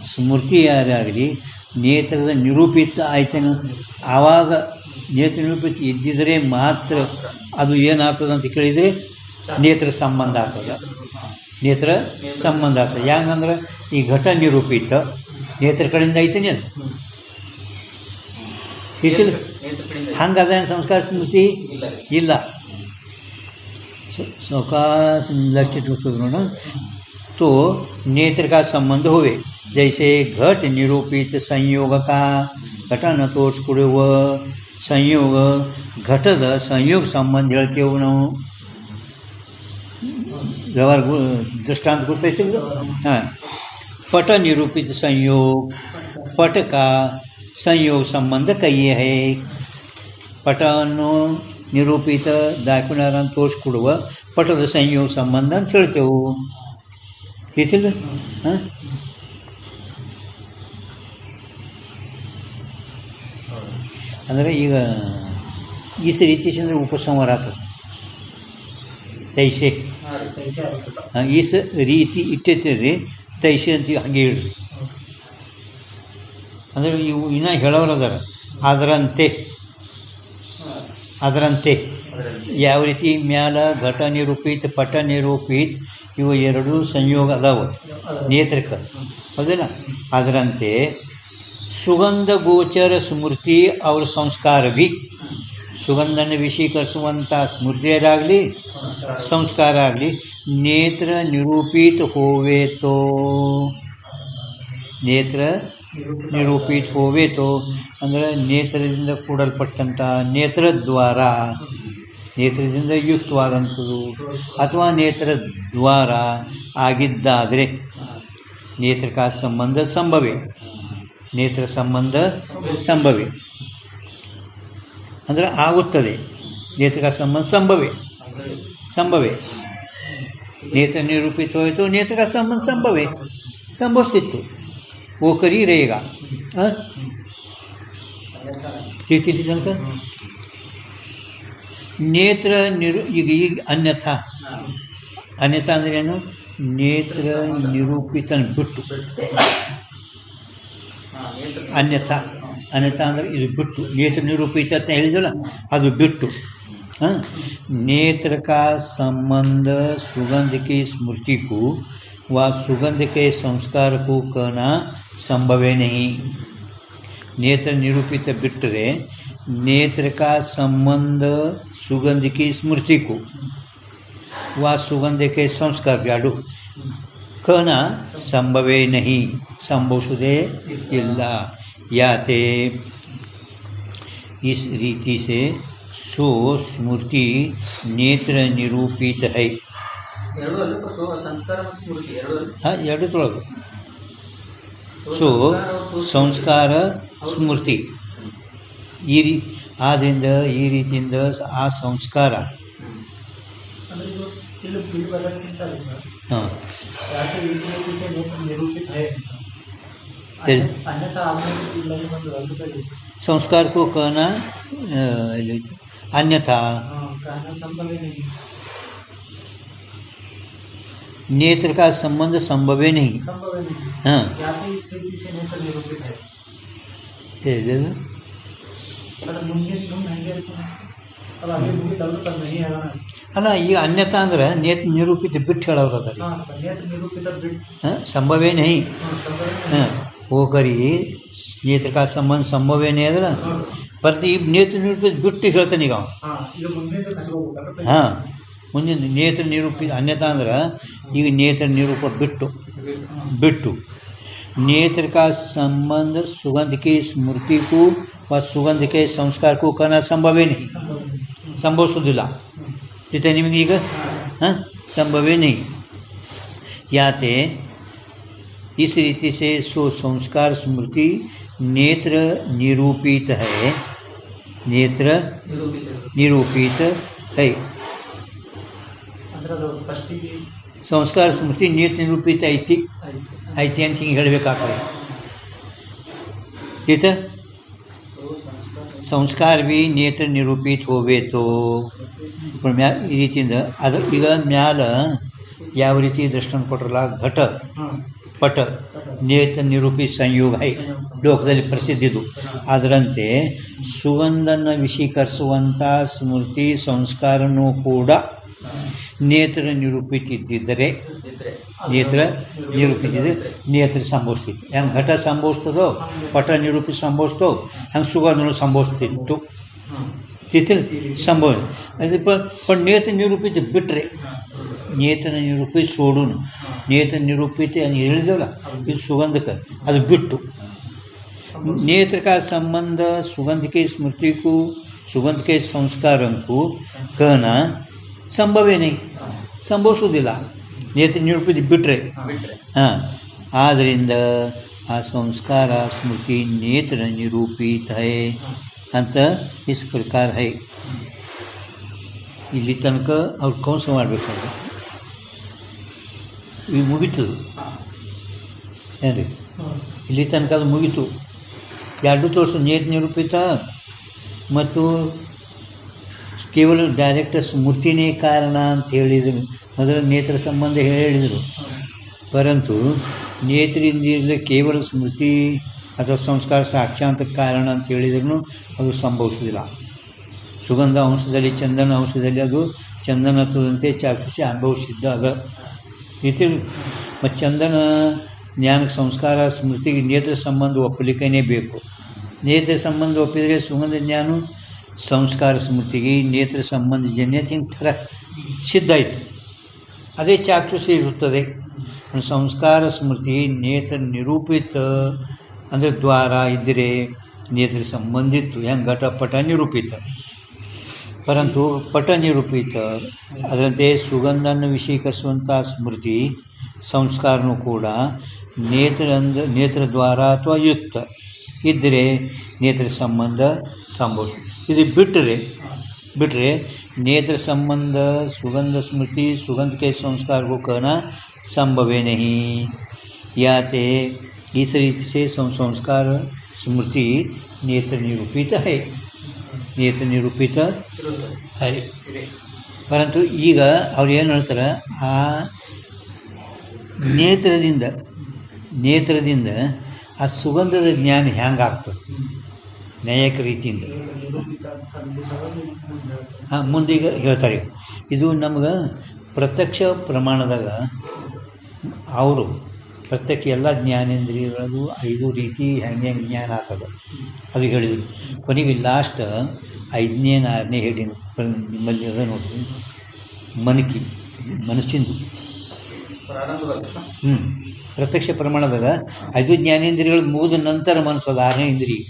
A: ಸ್ಮೃತಿ ಯಾರಾಗಲಿ ನೇತ್ರದ ನಿರೂಪಿತ ಆಯ್ತಾನೆ ಆವಾಗ ನೇತ್ರ ನಿರೂಪಿತ ಇದ್ದಿದ್ರೆ ಮಾತ್ರ ಅದು ಏನಾಗ್ತದೆ ಅಂತ ಕೇಳಿದರೆ ನೇತ್ರ ಸಂಬಂಧ ಆಗ್ತದೆ ನೇತ್ರ ಸಂಬಂಧ ಆಗ್ತದೆ ಹೆಂಗಂದ್ರೆ ಈ ಘಟ ನಿರೂಪಿತ ನೇತ್ರ ಕಡೆಯಿಂದ ಐತೇನೆ ಅದು ಐತಿಲ್ಲ ಹಂಗೆ ಅದೇನು ಸಂಸ್ಕಾರ ಸ್ಮೃತಿ ಇಲ್ಲ सावकाश लक्ष्य इट्कोनो तो नेत्र का संबंध होवे जैसे घट निरूपित संयोग का घटन तोरिसिಕೊಡುವ संयोग घटದ संयोग संबंध ಹೇಳ್ತೇವೆ ನಾವು व्यवहार दृष्टांत ಕೊಡ್ತೈತೆ ಹಾಂ पट निरूपित संयोग पट का संयोग संबंध कहिए है पटವನ್ನು ನಿರೂಪಿತ ದಾಖಲಾರ ತೋರಿಸ್ಕೊಡುವ ಪಟದ ಸಂಯೋಗ ಸಂಬಂಧ ಅಂತ ಹೇಳ್ತೇವೆ ಐತಿಲ್ಲ ಹಾಂ ಅಂದರೆ ಈಗ ಈ ರೀತಿ ಅಂದರೆ ಉಪಸಂಹಾರ ಆಗ್ತದೆ ತೈಸೆ ಹಾಂ ಈ ರೀತಿ ಇಟ್ಟೈತಿರಿ ತೈಸೆ ಅಂತ ಹಾಗೆ ಹೇಳ್ರಿ ಅಂದರೆ ಇವು ಇನ್ನೂ ಹೇಳೋರದಾರ ಅದರಂತೆ ಯಾವ ರೀತಿ ಮ್ಯಾಲ ಘಟ ನಿರೂಪಿತ ಪಟ ನಿರೂಪಿತ ಇವು ಎರಡು ಸಂಯೋಗ ಅದಾವೆ ನೇತ್ರಕ್ಕೆ ಹೌದಲ್ಲ ಅದರಂತೆ ಸುಗಂಧ ಗೋಚರ ಸ್ಮೃತಿ ಅವರ ಸಂಸ್ಕಾರ ಭೀ ಸುಗಂಧನ ವಿಷೀಕರಿಸುವಂಥ ಸ್ಮೃತಿಯರಾಗಲಿ ಸಂಸ್ಕಾರ ಆಗಲಿ ನೇತ್ರ ನಿರೂಪಿತ ಹೋವೇತೋ ನೇತ್ರ ನಿರೂಪಿತ ಹೋವೇತೋ ಅಂದರೆ ನೇತ್ರದಿಂದ ಕೂಡಲ್ಪಟ್ಟಂಥ ನೇತ್ರದ್ವಾರ ನೇತ್ರದಿಂದ ಯುಕ್ತವಾದಂಥದ್ದು ಅಥವಾ ನೇತ್ರದ್ವಾರ ಆಗಿದ್ದಾದರೆ ನೇತ್ರಕ ಸಂಬಂಧ ಸಂಭವೇ ನೇತ್ರ ಸಂಬಂಧ ಸಂಭವೇ ಅಂದರೆ ಆಗುತ್ತದೆ ನೇತ್ರಕ ಸಂಬಂಧ ಸಂಭವೇ ನೇತ್ರ ನಿರೂಪಿತ ಹೋಯಿತು ನೇತ್ರಕ ಸಂಬಂಧ ಸಂಭವಿಸ್ತಿತ್ತು वो कर ही रहेगा ತಿಳಿ ತನಕ ನೇತ್ರ ಈಗ ಅನ್ಯಥಾ ಅಂದ್ರೇನು ನೇತ್ರ ನಿರೂಪಿತನ ಬಿಟ್ಟು ಅನ್ಯಥಾ ಅಂದರೆ ಇದು ಬಿಟ್ಟು ನೇತ್ರ ನಿರೂಪಿತ ಅಂತ ಹೇಳಿದಲ್ಲ ಅದು ಬಿಟ್ಟು नेत्र का संबंध सुगंध की स्मृति को व सुगंध के संस्कार को कहना संभव है नहीं ನೇತ್ರ ನಿರೂಪಿತ ಬಿಟ್ಟರೆ नेत्र का संबंध सुगंध की स्मृति को व सुगंध के संस्कार ब्याडू कहना संभवे नहीं संभवसुदे इल्ला याते इस रीति से सो स्मृति नेत्र निरूपित है हाँ ಎರಡು ತೊಳಗು सो संस्कार स्मृति ಆದ್ದರಿಂದ ಈ ರೀತಿಯಿಂದ ಆ ಸಂಸ್ಕಾರ ಹಾಂ संस्कार को कहना अन्यथा नेत्र का संबंध संभव नहीं हाँ ಅಲ್ಲ ಈಗ ಅನ್ಯತಾ ಅಂದ್ರೆ ನೇತ್ರ ನಿರೂಪಿತ ಬಿಟ್ಟು ಹೇಳೋರು ಅದಾರಿ ಸಂಭವೇ ನಹಿ ಹಾಂ ಹೋಗರಿ नेत्र का संबंध संभवे नहीं अदर पर नेत्र निरूपित बिಟ್ಟು ಹೇಳ್ತಾನೆ ಈಗ ಹಾಂ ಮುಂದೆ ನೇತ್ರ ನಿರೂಪಿತ ಅನ್ಯತಾ ಅಂದ್ರೆ ಈಗ ನೇತ್ರ ನಿರೂಪ ಬಿಟ್ಟು नेत्र का संबंध सुगंध की स्मृति को व सुगंध के संस्कार को कहना संभवे नहीं ಸಂಭವಿಸೋದಿಲ್ಲ ಜೊತೆ ನಿಮಗೆ ಈಗ ಹಾಂ संभवे नहीं याते इस रीति से सो संस्कार स्मृति नेत्र निरूपित है नेत्र निरूपित है संस्कार स्मृति नेत्र निरूपित ಐತಿ ಅಂತ ಹಿಂಗೆ ಹೇಳಬೇಕಾಗ್ತದೆ ठीक संस्कार भी नेत्र निरूपित होवे तो ಈ ರೀತಿಯಿಂದ ಅದ್ರ ಈಗ ಮ್ಯಾಲ ಯಾವ ರೀತಿ ದೃಷ್ಟಾಂತ ಕೊಟ್ರಲ್ಲ ಘಟ ಪಟ ನೇತ್ರ ನಿರೂಪಿತ ಸಂಯೋಗ ಹೈ ಲೋಕದಲ್ಲಿ ಪ್ರಸಿದ್ಧಿದು ಅದರಂತೆ ಸುಗಂಧನ ವಿಷೀಕರಿಸುವಂಥ ಸ್ಮೃತಿ ಸಂಸ್ಕಾರನೂ ಕೂಡ ನೇತ್ರ ನಿರೂಪಿತ ಇದ್ದಿದ್ದರೆ ನೇತ್ರ ನಿರೂಪಿತಿದ್ರೆ ನೇತ್ರ ಸಂಭವಿಸ್ತಿತ್ತು ಹೆಂಗೆ ಘಟ ಸಂಭವಿಸ್ತದೋ ಪಟ ನಿರೂಪಿತ ಸಂಭವಿಸ್ತೋ ಹಂಗೆ ಸುಗಂಧನೂ ಸಂಭವಿಸ್ತಿತ್ತು ಸಂಭವ ಅದು पण ನೇತ್ರ ನಿರೂಪಿತ ಬಿಟ್ಟರೆ ನೇತ್ರ ನಿರೂಪಿತ ಸೋಡೂನು ನೇತ್ರ ನಿರೂಪಿತ ಹೇಳಿದವಲ್ಲ ಇದು ಸುಗಂಧಕ್ಕೆ ಅದು ಬಿಟ್ಟು नेत्र का संबंध सुगंध की स्मृति को सुगंध के संस्कारों को कहना संभव नहीं ಸಂಭವಿಸೋದಿಲ್ಲ ನೇತ್ರ ನಿರೂಪಿತ ಬಿಟ್ಟರೆ ಹಾಂ ಆದ್ದರಿಂದ ಆ ಸಂಸ್ಕಾರ ಸ್ಮೃತಿ ನೇತ್ರ ನಿರೂಪಿತ ಹೈ ಅಂತ ಇಸ್ ಪ್ರಕಾರ ಹೈ ಇಲ್ಲಿ ತನಕ ಅವ್ರು ಕೌನ್ಸ ಮಾಡಬೇಕಾದ್ರೆ ಈಗ ಮುಗೀತು ಏನು ರೀ ಇಲ್ಲಿ ತನಕ ಅದು ಮುಗೀತು ಎರಡು ತೋರಿಸು ನೇತ್ರ ನಿರೂಪಿತ ಮತ್ತು ಕೇವಲ ಡೈರೆಕ್ಟ್ ಸ್ಮೃತಿನೇ ಕಾರಣ ಅಂತ ಹೇಳಿದರು ಮೊದಲು ನೇತ್ರ ಸಂಬಂಧ ಹೇಳಿದರು ಪರಂತು ನೇತ್ರದಿಂದಿರಲಿ ಕೇವಲ ಸ್ಮೃತಿ ಅಥವಾ ಸಂಸ್ಕಾರ ಸಾಕ್ಷಾಂತ ಕಾರಣ ಅಂತ ಹೇಳಿದ್ರು ಅದು ಸಂಭವಿಸೋದಿಲ್ಲ ಸುಗಂಧ ಅಂಶದಲ್ಲಿ ಚಂದನ ಅಂಶದಲ್ಲಿ ಅದು ಚಂದನತ್ವದಂತೆ ಚಾಕ್ಷುಷಿ ಅನುಭವಿಸಿದ್ದ ಅದ ರೀತಿ ಮತ್ತು ಚಂದನ ಜ್ಞಾನಕ್ಕೆ ಸಂಸ್ಕಾರ ಸ್ಮೃತಿಗೆ ನೇತ್ರ ಸಂಬಂಧ ಒಪ್ಪಲಿಕ್ಕೇ ಬೇಕು ನೇತ್ರ ಸಂಬಂಧ ಒಪ್ಪಿದರೆ ಸುಗಂಧ ಜ್ಞಾನ ಸಂಸ್ಕಾರ ಸ್ಮೃತಿಗೆ ನೇತ್ರ ಸಂಬಂಧಜನ್ಯ ಥರ ಸಿದ್ಧ ಆಯಿತು ಅದೇ ಚಾಕ್ಷುಷಿ ಇರುತ್ತದೆ ಸಂಸ್ಕಾರ ಸ್ಮೃತಿ ನೇತ್ರ ನಿರೂಪಿತ ಅಂದರೆ ದ್ವಾರ ಇದ್ದರೆ ನೇತ್ರ ಸಂಬಂಧಿತ್ತು ಹೆಂಗೆ ಘಟಪಟ ನಿರೂಪಿತ ಪರಂತು ಪಟ ನಿರೂಪಿತ ಅದರಂತೆ ಸುಗಂಧವನ್ನು ವಿಷೀಕರಿಸುವಂಥ ಸ್ಮೃತಿ ಸಂಸ್ಕಾರನೂ ಕೂಡ ನೇತ್ರ ದ್ವಾರ ಅಥವಾ ಯುಕ್ತ ಇದ್ದರೆ ನೇತ್ರ ಸಂಬಂಧ ಸಂಭವಿಸ ಇದು ಬಿಟ್ಟರೆ नेत्र संबंध सुगंध स्मृति सुगंध के संस्कार को कहना संभव नहीं याते इस रीति से संस्कार स्मृति नेत्र निरूपित है परंतु ಈಗ ಅವ್ರು ಏನು ಹೇಳ್ತಾರೆ ಆ ನೇತ್ರದಿಂದ ಆ ಸುಗಂಧದ ಜ್ಞಾನ ಹೆಂಗಾಗ್ತದೆ ನ್ಯಾಯಕ ರೀತಿಯಿಂದ ಹಾಂ ಮುಂದೀಗ ಹೇಳ್ತಾರೆ ಇದು ನಮ್ಗೆ ಪ್ರತ್ಯಕ್ಷ ಪ್ರಮಾಣದಾಗ ಅವರು ಪ್ರತ್ಯಕ್ಷ ಎಲ್ಲ ಜ್ಞಾನೇಂದ್ರಿಯಗಳದು 5 ರೀತಿ ಹೆಂಗೆ ಜ್ಞಾನ ಆಗ್ತದೆ ಅದು ಹೇಳಿದರು. ಕೊನೆಗೆ ಲಾಸ್ಟ್ 5ನೇ 6ನೇ ಹೆಡಿಂಗ್ ನಿಮ್ಮಲ್ಲಿ ಅದ ನೋಡ್ರಿ, ಮನಸ್ಸಿಂದು ಪ್ರತ್ಯಕ್ಷ ಪ್ರಮಾಣದಾಗ 5 ಜ್ಞಾನೇಂದ್ರಿಯಗಳು ಮುಗಿದ ನಂತರ ಮನಸ್ಸು ಅದು 6ನೇ ಇಂದ್ರಿಯ.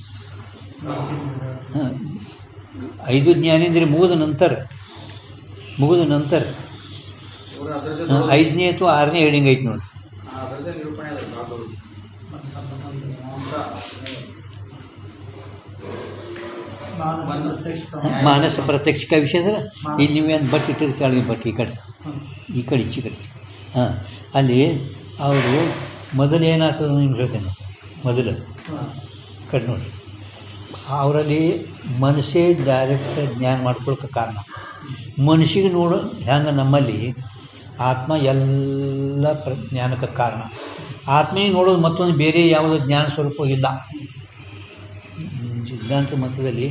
A: 5 ಜ್ಞಾನೇಂದ್ರಿಯ ಮುಗಿದ ನಂತರ 5ನೇ ಅಥವಾ 6ನೇ ಹೆಡಿಂಗ್ ಐತೆ ನೋಡಿ. ಮಾನಸ ಪ್ರತ್ಯಕ್ಷ ವಿಷಯ ಅಂದ್ರೆ ಇಲ್ಲಿ ನೀವೇನು ಬಟ್ಟೆ ಇಟ್ಟಿರ್ತಾಳೆ, ಬಟ್ಟೆ ಈ ಕಡೆ ಈಚೆ ಕಡೆ ಅಲ್ಲಿ ಅವರು ಮೊದಲು ಏನಾಗ್ತದೆ ನಿಮ್ಗೆ ಹೇಳ್ತೇನೆ. ಮೊದಲು ಕಡೆ ನೋಡಿ, ಅವರಲ್ಲಿ ಮನಸ್ಸೇ ಡೈರೆಕ್ಟ್ ಜ್ಞಾನ ಮಾಡ್ಕೊಳಕ್ಕೆ ಕಾರಣ. ಮನುಷ್ಯಗೆ ನೋಡು ಹೆಂಗೆ ನಮ್ಮಲ್ಲಿ ಆತ್ಮ ಎಲ್ಲ ಜ್ಞಾನಕ್ಕೆ ಕಾರಣ. ಆತ್ಮನಿಗೆ ನೋಡೋದು ಮತ್ತೊಂದು ಬೇರೆ ಯಾವುದೋ ಜ್ಞಾನ ಸ್ವರೂಪ ಇಲ್ಲ. ಸಿದ್ಧಾಂತ ಮತದಲ್ಲಿ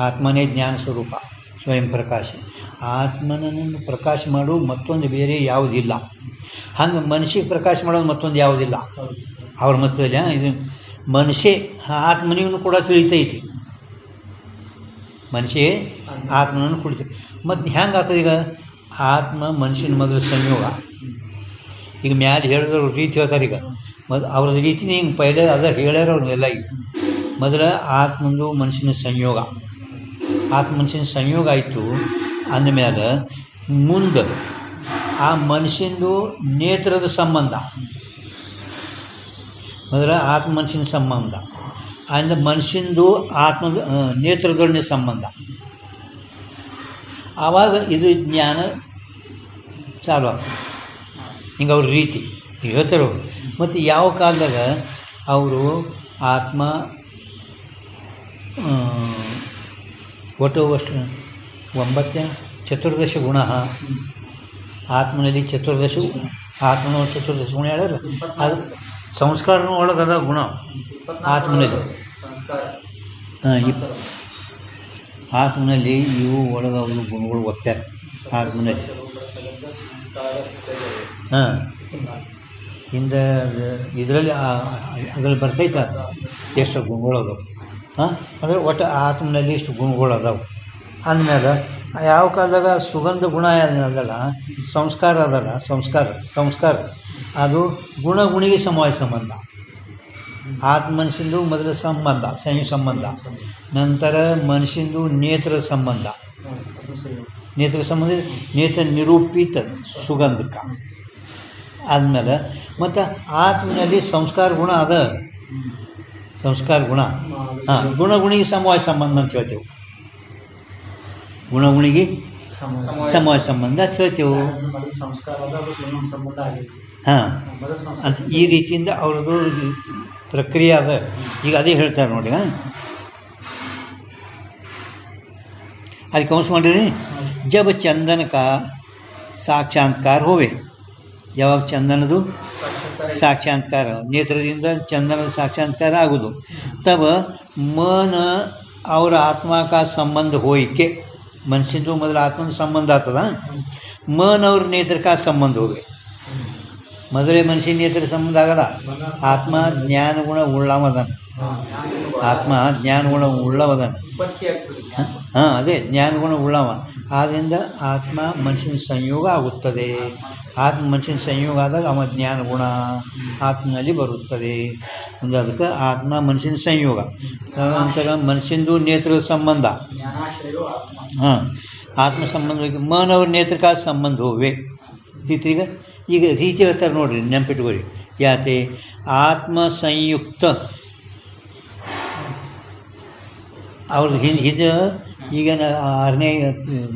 A: ಆತ್ಮನೇ ಜ್ಞಾನ ಸ್ವರೂಪ, ಸ್ವಯಂ ಪ್ರಕಾಶ. ಆತ್ಮನನ್ನು ಪ್ರಕಾಶ ಮಾಡೋದು ಮತ್ತೊಂದು ಬೇರೆ ಯಾವುದಿಲ್ಲ. ಹಂಗೆ ಮನುಷ್ಯಗೆ ಪ್ರಕಾಶ ಮಾಡೋದು ಮತ್ತೊಂದು ಯಾವುದಿಲ್ಲ ಅವ್ರ ಮತದಲ್ಲಿ. ಇದು ಮನುಷ್ಯ ಆತ್ಮನಿಗೂ ಕೂಡ ತಿಳಿತೈತಿ, ಮನುಷ್ಯ ಆತ್ಮನನ್ನು ಕುಡಿತೈತಿ. ಮತ್ತು ಹೆಂಗೆ ಆಗ್ತದೆ ಈಗ ಆತ್ಮ ಮನುಷ್ಯನ ಮೊದಲು ಸಂಯೋಗ. ಈಗ ಮ್ಯಾಲೆ ಹೇಳಿದವ್ರು ರೀತಿ ಹೇಳ್ತಾರೆ. ಈಗ ಅವ್ರದ್ದು ರೀತಿನೇ ಹಿಂಗೆ ಪೈಲೆ ಅದ ಹೇಳ್ಯಾರ ಅವ್ರು ಎಲ್ಲ. ಈಗ ಮೊದಲ ಆತ್ಮಂದು ಮನುಷ್ಯನ ಸಂಯೋಗ, ಮನುಷ್ಯನ ಸಂಯೋಗ ಆಯಿತು ಅಂದಮೇಲೆ ಮುಂದೆ ಆ ಮನುಷ್ಯಂದು ನೇತ್ರದ ಸಂಬಂಧ. ಮೊದಲ ಮನುಷ್ಯನ ಸಂಬಂಧ ಅಂದರೆ ಮನುಷ್ಯಂದು ಆತ್ಮದ ನೇತ್ರದೊಡನೆ ಸಂಬಂಧ. ಆವಾಗ ಇದು ಜ್ಞಾನ ಚಾಲು ಆಗ್ತದೆ. ಹಿಂಗೆ ಅವ್ರ ರೀತಿ ಹೇಳ್ತಾರೆ ಅವರು. ಮತ್ತು ಯಾವ ಕಾಲದಾಗ ಅವರು ಆತ್ಮ ಒಟ್ಟು 9 ಚತುರ್ದಶ ಗುಣ ಆತ್ಮನಲ್ಲಿ ಆತ್ಮನ 14 ಗುಣ ಹೇಳ್ಯಾರ. ಅದು ಸಂಸ್ಕಾರನೂ ಒಳಗದ ಗುಣ ಆತ್ಮನಲ್ಲಿ. ಆತ್ಮನಲ್ಲಿ ಇವು ಒಳಗೆ ಅವರು ಗುಣಗಳು ಒಪ್ಪ್ಯಾರ ಆತ್ಮನಲ್ಲಿ. ಹಿಂದೆ ಇದರಲ್ಲಿ ಅದರಲ್ಲಿ ಬರ್ತೈತೆ ಎಷ್ಟು ಗುಣಗಳು ಅದಾವೆ. ಅಂದರೆ ಒಟ್ಟು ಆತ್ಮನಲ್ಲಿ ಇಷ್ಟು ಗುಣಗಳು ಅದಾವೆ ಅಂದಮೇಲೆ ಯಾವ ಕಾಲದಾಗ ಸುಗಂಧ ಗುಣ ಅದಲ್ಲ, ಸಂಸ್ಕಾರ ಅದಲ್ಲ, ಸಂಸ್ಕಾರ ಅದು ಗುಣಿಗೆ ಸಮವಾಯ ಸಂಬಂಧ. ಮನುಷ್ಯಂದು ಮೊದಲ ಸಂಬಂಧ ಸಂಬಂಧ, ನಂತರ ಮನುಷ್ಯಂದು ನೇತ್ರ ಸಂಬಂಧ, ನೇತ್ರ ನಿರೂಪಿತ ಸುಗಂಧಕ್ಕೆ ಆದಮೇಲೆ ಮತ್ತು ಆತ್ಮನಲ್ಲಿ ಸಂಸ್ಕಾರ ಗುಣ ಅದ. ಸಂಸ್ಕಾರ ಗುಣ ಗುಣಿಗೆ ಸಮವಾಯ ಸಂಬಂಧ ಅಂತ ಹೇಳ್ತೇವೆ. ಗುಣಿಗೆ ಸಮವಾಯ ಸಂಬಂಧ ಅಂತ ಹೇಳ್ತೇವೆ. ಅಂತ ಈ ರೀತಿಯಿಂದ ಅವ್ರದ್ದು ಪ್ರಕ್ರಿಯೆ ಅದ. ಈಗ ಅದೇ ಹೇಳ್ತಾರೆ ನೋಡಿ. ಅದಕ್ಕೆ ಕೌನ್ಸ್ ಮಾಡಿರಿ, ಜಬ್ ಚಂದನ ಕಾ ಸಾಕ್ಷಾತ್ಕಾರ ಹೋವೆ. ಯಾವಾಗ ಚಂದನದು ಸಾಕ್ಷಾತ್ಕಾರ, ನೇತ್ರದಿಂದ ಚಂದನದ ಸಾಕ್ಷಾತ್ಕಾರ ಆಗೋದು. ತಬ ಮನ ಅವರ ಆತ್ಮಕ ಸಂಬಂಧ ಹೋಯಿಕೆ. ಮನುಷ್ಯಂದು ಮೊದಲು ಆತ್ಮನ ಸಂಬಂಧ ಆಗ್ತದ, ಮನ ಅವ್ರ ನೇತ್ರಕ ಸಂಬಂಧ ಹೋಗಿ. ಮೊದಲೇ ಮನುಷ್ಯನ ನೇತ್ರ ಸಂಬಂಧ ಆಗಲ್ಲ. ಆತ್ಮ ಜ್ಞಾನಗುಣ ಉಳ್ಳವದನ, ಆತ್ಮ ಜ್ಞಾನಗುಣ ಉಳ್ಳವದನ. ಅದೇ ಜ್ಞಾನಗುಣ ಉಳ್ಳವ. ಆದ್ದರಿಂದ ಆತ್ಮ ಮನುಷ್ಯನ ಸಂಯೋಗ ಆಗುತ್ತದೆ. ಮನುಷ್ಯನ ಸಂಯೋಗ ಆದಾಗ ಅವ ಜ್ಞಾನಗುಣ ಆತ್ಮನಲ್ಲಿ ಬರುತ್ತದೆ. ಒಂದು ಅದಕ್ಕೆ ಆತ್ಮ ಮನುಷ್ಯನ ಸಂಯೋಗ. ತದನಂತರ ಮನುಷ್ಯಂದು ನೇತ್ರದ ಸಂಬಂಧ, ಆತ್ಮ ಸಂಬಂಧ ಮನವ್ರ ನೇತ್ರಕ ಸಂಬಂಧ ಹೋವೆ. ಈಗ ರೀತಿ ಹೇಳ್ತಾರೆ ನೋಡ್ರಿ, ನೆನಪಿಟ್ಕೊಳ್ಳಿ. ಯಾತೆ ಆತ್ಮ ಸಂಯುಕ್ತ ಅವ್ರದ್ದು ಹಿಂದೆ ಈಗ 6ನೇ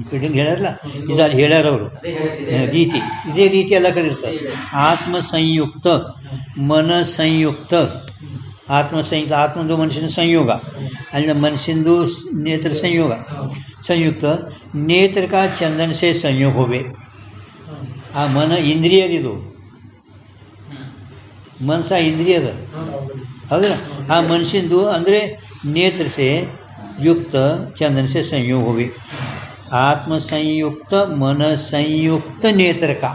A: ಫೀಡಿಂಗ್ ಹೇಳ್ಯಾರಲ್ಲ, ಇದು ಅಲ್ಲಿ ಹೇಳ್ಯಾರ ಅವರು ರೀತಿ. ಇದೇ ರೀತಿ ಎಲ್ಲ ಕಡೆ ಇರ್ತಾರೆ. ಆತ್ಮ ಸಂಯುಕ್ತ, ಮನ ಸಂಯುಕ್ತ, ಆತ್ಮಂದು ಮನುಷ್ಯನ ಸಂಯೋಗ, ಅಲ್ಲಿ ಮನುಷ್ಯಂದು ನೇತ್ರ ಸಂಯುಕ್ತ ನೇತ್ರಕ ಚಂದನ ಸೇ ಸಂಯೋಗ ಹೋವೆ. ಆ ಮನ ಇಂದ್ರಿಯದಿದು, ಮನಸ್ಸ ಇಂದ್ರಿಯದ ಹೌದಾ. ಆ ಮನುಷ್ಯಂದು ಅಂದರೆ ನೇತ್ರ ಸೇ युक्त चंदन से संयोग होवे. आत्म संयुक्त मन संयुक्त नेत्र का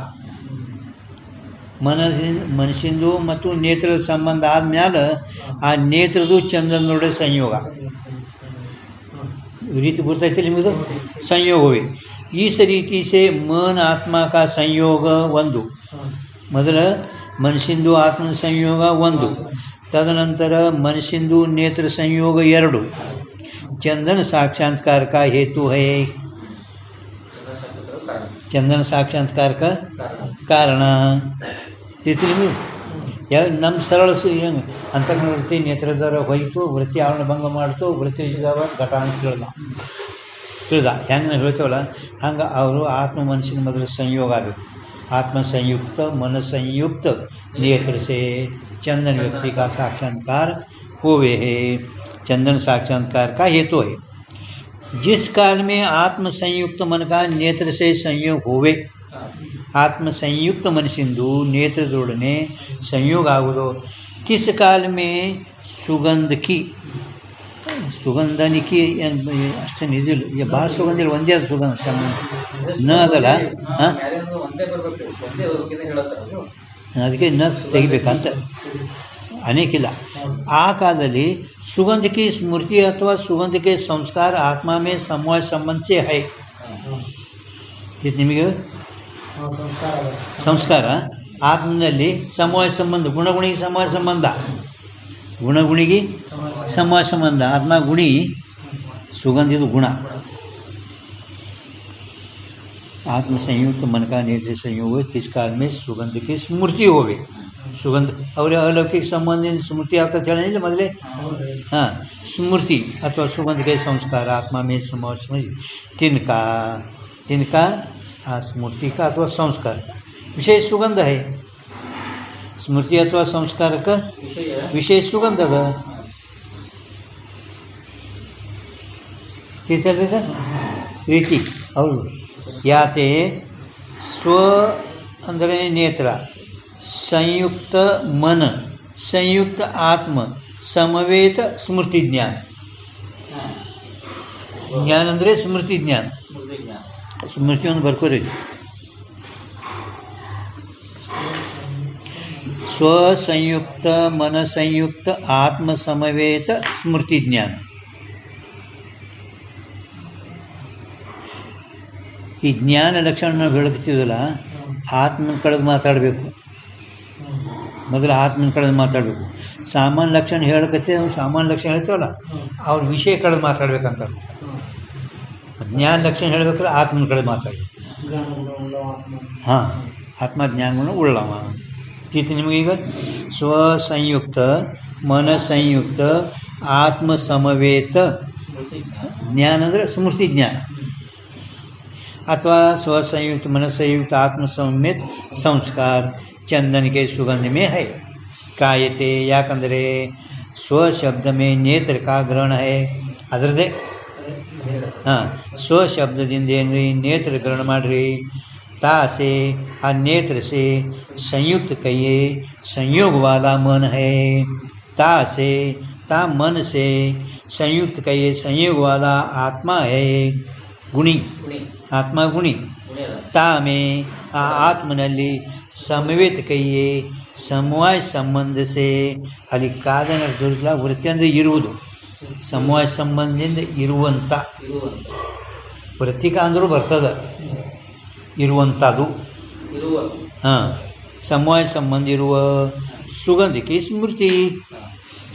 A: ಮನಸ್ಸಿಂದು ಮತ್ತು ನೇತ್ರದ ಸಂಬಂಧ ಆದ್ಮೇಲೆ ಆ ನೇತ್ರದ್ದು ಚಂದ್ರನೊಡೆ ಸಂಯೋಗ. ಈ ರೀತಿ ಗೊತ್ತಾಯ್ತು ನಿಮಗೂ ಸಂಯೋಗವೇ. इस रीति से मन आत्मा का संयोग ಒಂದು, ಮೊದಲ ಮನಸ್ಸಿಂದು ಆತ್ಮನ ಸಂಯೋಗ ಒಂದು, ತದನಂತರ ಮನಸ್ಸಿಂದು ನೇತ್ರ ಸಂಯೋಗ ಎರಡು. चंदन साक्षात्कार का हेतु है, ಚಂದನ ಸಾಕ್ಷಾತ್ಕಾರ ಕಾರಣ. ತಿಳಿತೀವಿ ಯಾವ ನಮ್ಮ ಸರಳ ಹೆಂಗೆ ಅಂತರ್ಮನ ವೃತ್ತಿ ನೇತ್ರದಾರ ಹೋಯ್ತು, ವೃತ್ತಿ ಆವರಣ ಭಂಗ ಮಾಡ್ತು, ವೃತ್ತಿ ಘಟ ಅಂತ ತಿಳಿದ ಹೆಂಗೆ ನಾವು ಹೇಳ್ತೇವಲ್ಲ ಹಂಗೆ ಅವರು ಆತ್ಮ ಮನಸ್ಸಿನ ಮೊದಲು ಸಂಯೋಗ ಆಗಬೇಕು. आत्म संयुक्त मन संयुक्त नेत्र से चंदन व्यक्ति का साक्षात्कार हुए है, चंदन साक्षात्कार का हेतु है. जिस काल में आत्म संयुक्त मन का नेत्र से संयोग हुए, आत्म संयुक्त मनसिंदु नेत्रदोड़ने संयोग आगुदो किस काल में सुगंध की ಸುಗಂಧನಿಕೆ ಏನು ಅಷ್ಟೇನು ಇದಿಲ್ಲ, ಭಾಳ ಸುಗಂಧ ಇಲ್ಲ, ಒಂದೇ ಅದು ಸುಗಂಧ ಚಂದ ನ ಅದಲ್ಲ. ಹಾಂ ಅದಕ್ಕೆ ನ ತೆಗಿಬೇಕಂತ ಅನೇಕಿಲ್ಲ. ಆ ಕಾಲದಲ್ಲಿ ಸುಗಂಧಕ್ಕೆ ಸ್ಮೃತಿ ಅಥವಾ ಸುಗಂಧಕ್ಕೆ ಸಂಸ್ಕಾರ ಆತ್ಮ ಮೇ ಸಮವಾಯ ಸಂಬಂಧ ಸೇ ಹೈ. ನಿಮಗೆ ಸಂಸ್ಕಾರ ಆತ್ಮನಲ್ಲಿ ಸಮವಾಯ ಸಂಬಂಧ, ಗುಣಗುಣಿಗೆ ಸಮವಾಯ ಸಂಬಂಧ, ಗುಣಗುಣಿಗೆ ಸಮವಾಯ ಸಂಬಂಧ. ಆತ್ಮ ಗುಣಿ, ಸುಗಂಧಿದು ಗುಣ. आत्म संयुक्त मन का नेत्र संयोग किस काल में सुगंध की स्मृति होवे. सुगंध और अलौकिक संबंधित स्मृति आता चढ़ने ಮೊದಲೇ हाँ स्मृति अथवा सुगंध के संस्कार आत्मा में समावेश तिनका तिनका स्मृति का अथवा संस्कार विषय सुगंध है. स्मृति अथवा संस्कार का विषय सुगंध अದ. ರೀತಿ ಅವರು ಯಾತೆ ಸ್ವ ಅಂದರೆ ನೇತ್ರ, ಸಂಯುಕ್ತ ಮನ, ಸಂಯುಕ್ತ ಆತ್ಮ, ಸಮವೇತ ಸ್ಮೃತಿ ಜ್ಞಾನ. ಜ್ಞಾನ ಅಂದರೆ ಸ್ಮೃತಿ ಜ್ಞಾನ. ಸ್ಮೃತಿಯನ್ನು ಬರ್ಕೋರಿ. ಸ್ವಸಂಯುಕ್ತ ಮನ ಸಂಯುಕ್ತ ಆತ್ಮ ಸಮವೇತ ಸ್ಮೃತಿ ಜ್ಞಾನ. ಈ ಜ್ಞಾನ ಲಕ್ಷಣ ನಾವು ಹೇಳ್ತೀವಲ್ಲ, ಆತ್ಮನ ಕಳೆದು ಮಾತಾಡಬೇಕು. ಮೊದಲು ಆತ್ಮನ ಕಳೆದು ಮಾತಾಡಬೇಕು. ಸಾಮಾನ್ಯ ಲಕ್ಷಣ ಹೇಳಕತ್ತೀವಿ, ನಾವು ಸಾಮಾನ್ಯ ಲಕ್ಷಣ ಹೇಳ್ತೀವಲ್ಲ ಅವ್ರ ವಿಷಯ ಕಳೆದು ಮಾತಾಡ್ಬೇಕಂತ. ಜ್ಞಾನ ಲಕ್ಷಣ ಹೇಳ್ಬೇಕಾದ್ರೆ ಆತ್ಮನ ಕಳೆದು ಮಾತಾಡಬೇಕು. ಹಾಂ, ಆತ್ಮ ಜ್ಞಾನವನ್ನು ಉಳ್ಳವ. ತೀರ್ಥ ನಿಮಗೀಗ ಸ್ವಸಂಯುಕ್ತ ಮನ ಸಂಯುಕ್ತ ಆತ್ಮ ಸಮವೇತ ಜ್ಞಾನ ಅಂದರೆ ಸ್ಮೃತಿ ಜ್ಞಾನ, ಅಥವಾ स्वसंयुक्त मन संयुक्त आत्म समेत संस्कार चंदन के सुगंध में है. कायते याकंदरे स्वशब्द में नेत्र का ग्रहण है. ಅದರದೇ ಹಾಂ, ಸ್ವಶಬ್ದದಿಂದ ಏನ್ರಿ ನೇತ್ರ ಗ್ರಹಣ ಮಾಡಿರಿ. तासे आ नेत्र से संयुक्त कहिए संयोग वाला मन है. तासे ता मन से संयुक्त कहिए संयोग वाला आत्मा है. गुणी आत्मा गुणी. तामे आ आत्मನಲ್ಲಿ ಸಮವೇತ ಕೈಯೇ ಸಮವಾಯ ಸಂಬಂಧ ಸೇ. ಅಲ್ಲಿ ಕಾದನ ದುರ್ಗ ವೃತ್ತಿಯಿಂದ ಇರುವುದು, ಸಮವಾಯ ಸಂಬಂಧದಿಂದ ಇರುವಂಥ. ವೃತ್ತಿಕ ಅಂದರೂ ಬರ್ತದೆ ಇರುವಂಥದ್ದು. ಹಾಂ, ಸಮವಾಯ ಸಂಬಂಧ ಇರುವ ಸುಗಂಧಕ್ಕೆ ಸ್ಮೃತಿ,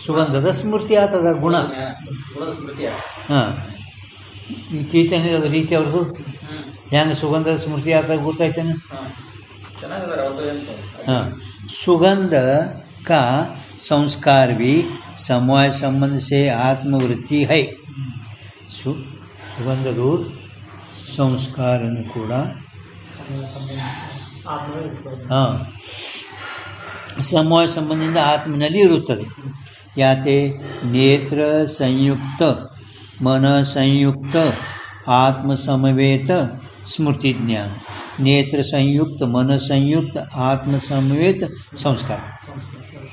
A: ಸುಗಂಧದ ಸ್ಮೃತಿ ಆಗ್ತದ ಗುಣ. ಹಾಂ, ಈ ಚೈತನ್ಯ ಅದು ರೀತಿ ಅವ್ರದ್ದು ಹೆಂಗೆ ಸುಗಂಧದ ಸ್ಮೃತಿ ಆಗ್ತದೆ ಗೊತ್ತಾಯ್ತೇನೆ. ಹಾಂ, ಸುಗಂಧ का संस्कार भी समवाय संबंध से आत्मवृत्ति है. ಸುಗಂಧದು ಸಂಸ್ಕಾರನು ಕೂಡ ಹಾಂ ಸಮವಾಯ ಸಂಬಂಧದಿಂದ ಆತ್ಮನಲ್ಲಿ ಇರುತ್ತದೆ. ಯಾತೆ ನೇತ್ರ ಸಂಯುಕ್ತ मन संयुक्त आत्म समवेत स्मृति ज्ञान. नेत्र संयुक्त मन संयुक्त आत्म समवेत संस्कार.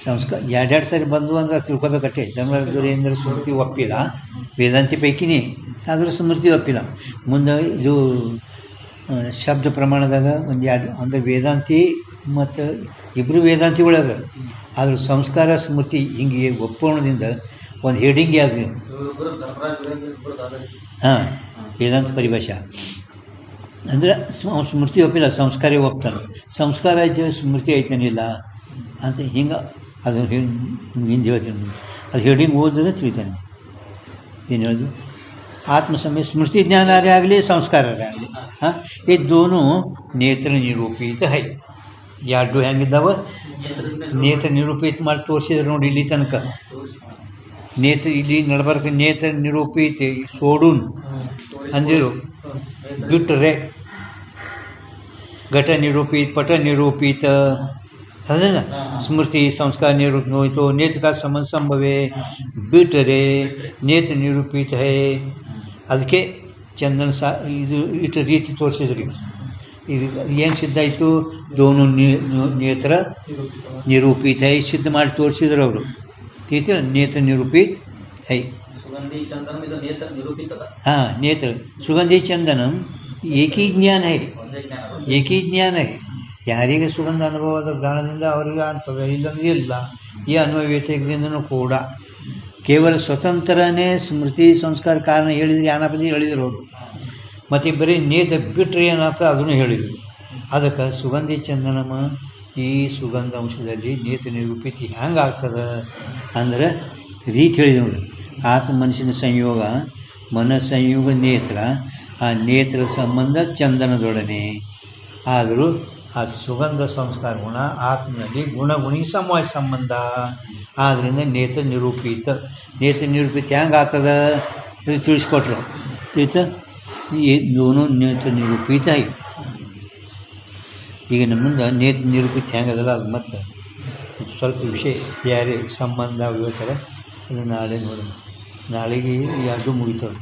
A: ಸಂಸ್ಕಾರ ಎರಡೆರಡು ಸಾರಿ ಬಂದು ಅಂದ್ರೆ ತಿಳ್ಕೊಬೇಕಟ್ಟೆ. ಧರ್ಮೇಂದ್ರ ಸ್ಮೃತಿ ಒಪ್ಪಿಲ್ಲ, ವೇದಾಂತಿ ಪೈಕಿನೇ, ಆದರೂ ಸ್ಮೃತಿ ಒಪ್ಪಿಲ್ಲ. ಮುಂದೆ ಇದು ಶಬ್ದ ಪ್ರಮಾಣದಾಗ ಒಂದು ಎರಡು ಅಂದರೆ ವೇದಾಂತಿ ಮತ್ತು ಇಬ್ಬರು ವೇದಾಂತಿಗಳದ. ಆದರೂ ಸಂಸ್ಕಾರ ಸ್ಮೃತಿ ಹಿಂಗೆ ಒಪ್ಪೋಣದಿಂದ ಒಂದು ಹೆಡಿಂಗೆ ಅದು. ಹಾಂ, ವೇದಾಂತ ಪರಿಭಾಷೆ ಅಂದರೆ ಸ್ಮೃತಿ ಒಪ್ಪಿಲ್ಲ, ಸಂಸ್ಕಾರ ಒಪ್ತಾನೆ. ಸಂಸ್ಕಾರ ಐತೆ ಸ್ಮೃತಿ ಐತೇನಿಲ್ಲ ಅಂತ ಹಿಂಗೆ ಅದು ಹಿಂದೆ ಹೇಳ್ತೀನಿ. ಅದು ಹೆಡಿಂಗ್ ಓದಿದ್ರೆ ತಿಳಿತಾನೆ. ಏನು ಹೇಳೋದು? ಆತ್ಮಸಮಯ ಸ್ಮೃತಿ ಜ್ಞಾನಾರೇ ಆಗಲಿ ಸಂಸ್ಕಾರರೇ ಆಗಲಿ, ಹಾಂ, ಈ ದೋನು ನೇತ್ರ ನಿರೂಪಿತ ಹೈ. ಎರಡು ಹೆಂಗಿದ್ದಾವ? ನೇತ್ರ ನಿರೂಪಿತ ಮಾಡಿ ತೋರಿಸಿದ್ರೆ ನೋಡಿ ಇಲ್ಲಿ ತನಕ. ನೇತ್ರ ಇಲ್ಲಿ ನಡ್ಬರ್ಕ ನೇತ್ರ ನಿರೂಪಿತ ಸೋಡೂನ್ ಅಂದಿರು ಬಿಟ್ಟರೆ ಘಟ ನಿರೂಪಿತ ಪಟ ನಿರೂಪಿತ ಅದನ್ನು ಸ್ಮೃತಿ ಸಂಸ್ಕಾರ ನಿರೂಪಿತ ಹೋಯಿತು. ನೇತ್ರ का संबंध संभवे ಬಿಟ್ಟರೆ ನೇತ್ರ ನಿರೂಪಿತ ಹೇ. ಅದಕ್ಕೆ ಚಂದನ ಇದು ಇಷ್ಟು ರೀತಿ ತೋರಿಸಿದ್ರಿ. ಇದು ಏನು ಸಿದ್ಧ ಆಯಿತು? ದೋನು ನೇತ್ರ ನಿರೂಪಿತ ಹೈ ಸಿದ್ಧ ಮಾಡಿ ತೋರಿಸಿದ್ರು ಅವರು. ತಿಳಿತಿಲ್ಲ? ನೇತ್ರ ನಿರೂಪಿತ ಹೈ. हाँ, नेत्र सुगंधी चंदनम एक ही ज्ञान है, एक ही ज्ञान है. ಯಾರಿಗೆ ಸುಗಂಧ ಅನುಭವದ ಜ್ಞಾನದಿಂದ ಅವರಿಗೆ ಅಂತದೆ, ಇಲ್ಲಂದ್ರೆ ಇಲ್ಲ. ಈ ಅನ್ವಯ ವ್ಯತಿರಿಕ್ತದಿಂದನೂ ಕೂಡ ಕೇವಲ ಸ್ವತಂತ್ರನೇ ಸ್ಮೃತಿ ಸಂಸ್ಕಾರ ಕಾರಣ ಹೇಳಿದರೆ ಆನಾಪದಿ ಹೇಳಿದರು ಅವರು. ಮತ್ತು ಬರೀ ನೇತ್ರ ಬಿಟ್ಟರೆ ಏನಾಗ್ತದೆ ಅದನ್ನು ಹೇಳಿದರು. ಅದಕ್ಕೆ ಸುಗಂಧಿ ಚಂದನಮ ಈ ಸುಗಂಧ ಅಂಶದಲ್ಲಿ ನೇತ್ರ ನಿರೂಪಿತಿ ಹೆಂಗೆ ಆಗ್ತದೆ ಅಂದ್ರೆ ರೀತಿ ಹೇಳಿದ್ರು ನೋಡಿ. ಆತ್ಮ ಮನಸ್ಸಿನ ಸಂಯೋಗ, ಮನ ಸಂಯೋಗ ನೇತ್ರ, ಆ ನೇತ್ರ ಸಂಬಂಧ ಚಂದನದೊಡನೆ. ಆದರೂ ಆ ಸುಗಂಧ ಸಂಸ್ಕಾರ ಗುಣ ಆತ್ಮನಲ್ಲಿ ಗುಣಗುಣಿ ಸಮವಾಯ ಸಂಬಂಧ. ಆದ್ದರಿಂದ ನೇತ್ರ ನಿರೂಪಿತ. ನೇತ್ರ ನಿರೂಪಿತ ಹೆಂಗೆ ಆಗ್ತದೆ ಇದು ತಿಳಿಸ್ಕೊಟ್ರು. ತಿಳಿತ ದೋನು ನೇತ್ರ ನಿರೂಪಿತ ಆಗಿ. ಈಗ ನಮ್ಮ ಮುಂದೆ ನೇತ್ರ ನಿರೂಪಿತ ಹೆಂಗದಲ್ಲ ಅದು ಮತ್ತೆ ಸ್ವಲ್ಪ ವಿಷಯ ಬೇರೆ ಸಂಬಂಧ ಹೇಳ್ತಾರೆ. ಅದು ನಾಳೆ ನೋಡೋಣ. ನಾಳೆಗೆ ಎರಡು ಮುಗಿತವೆ.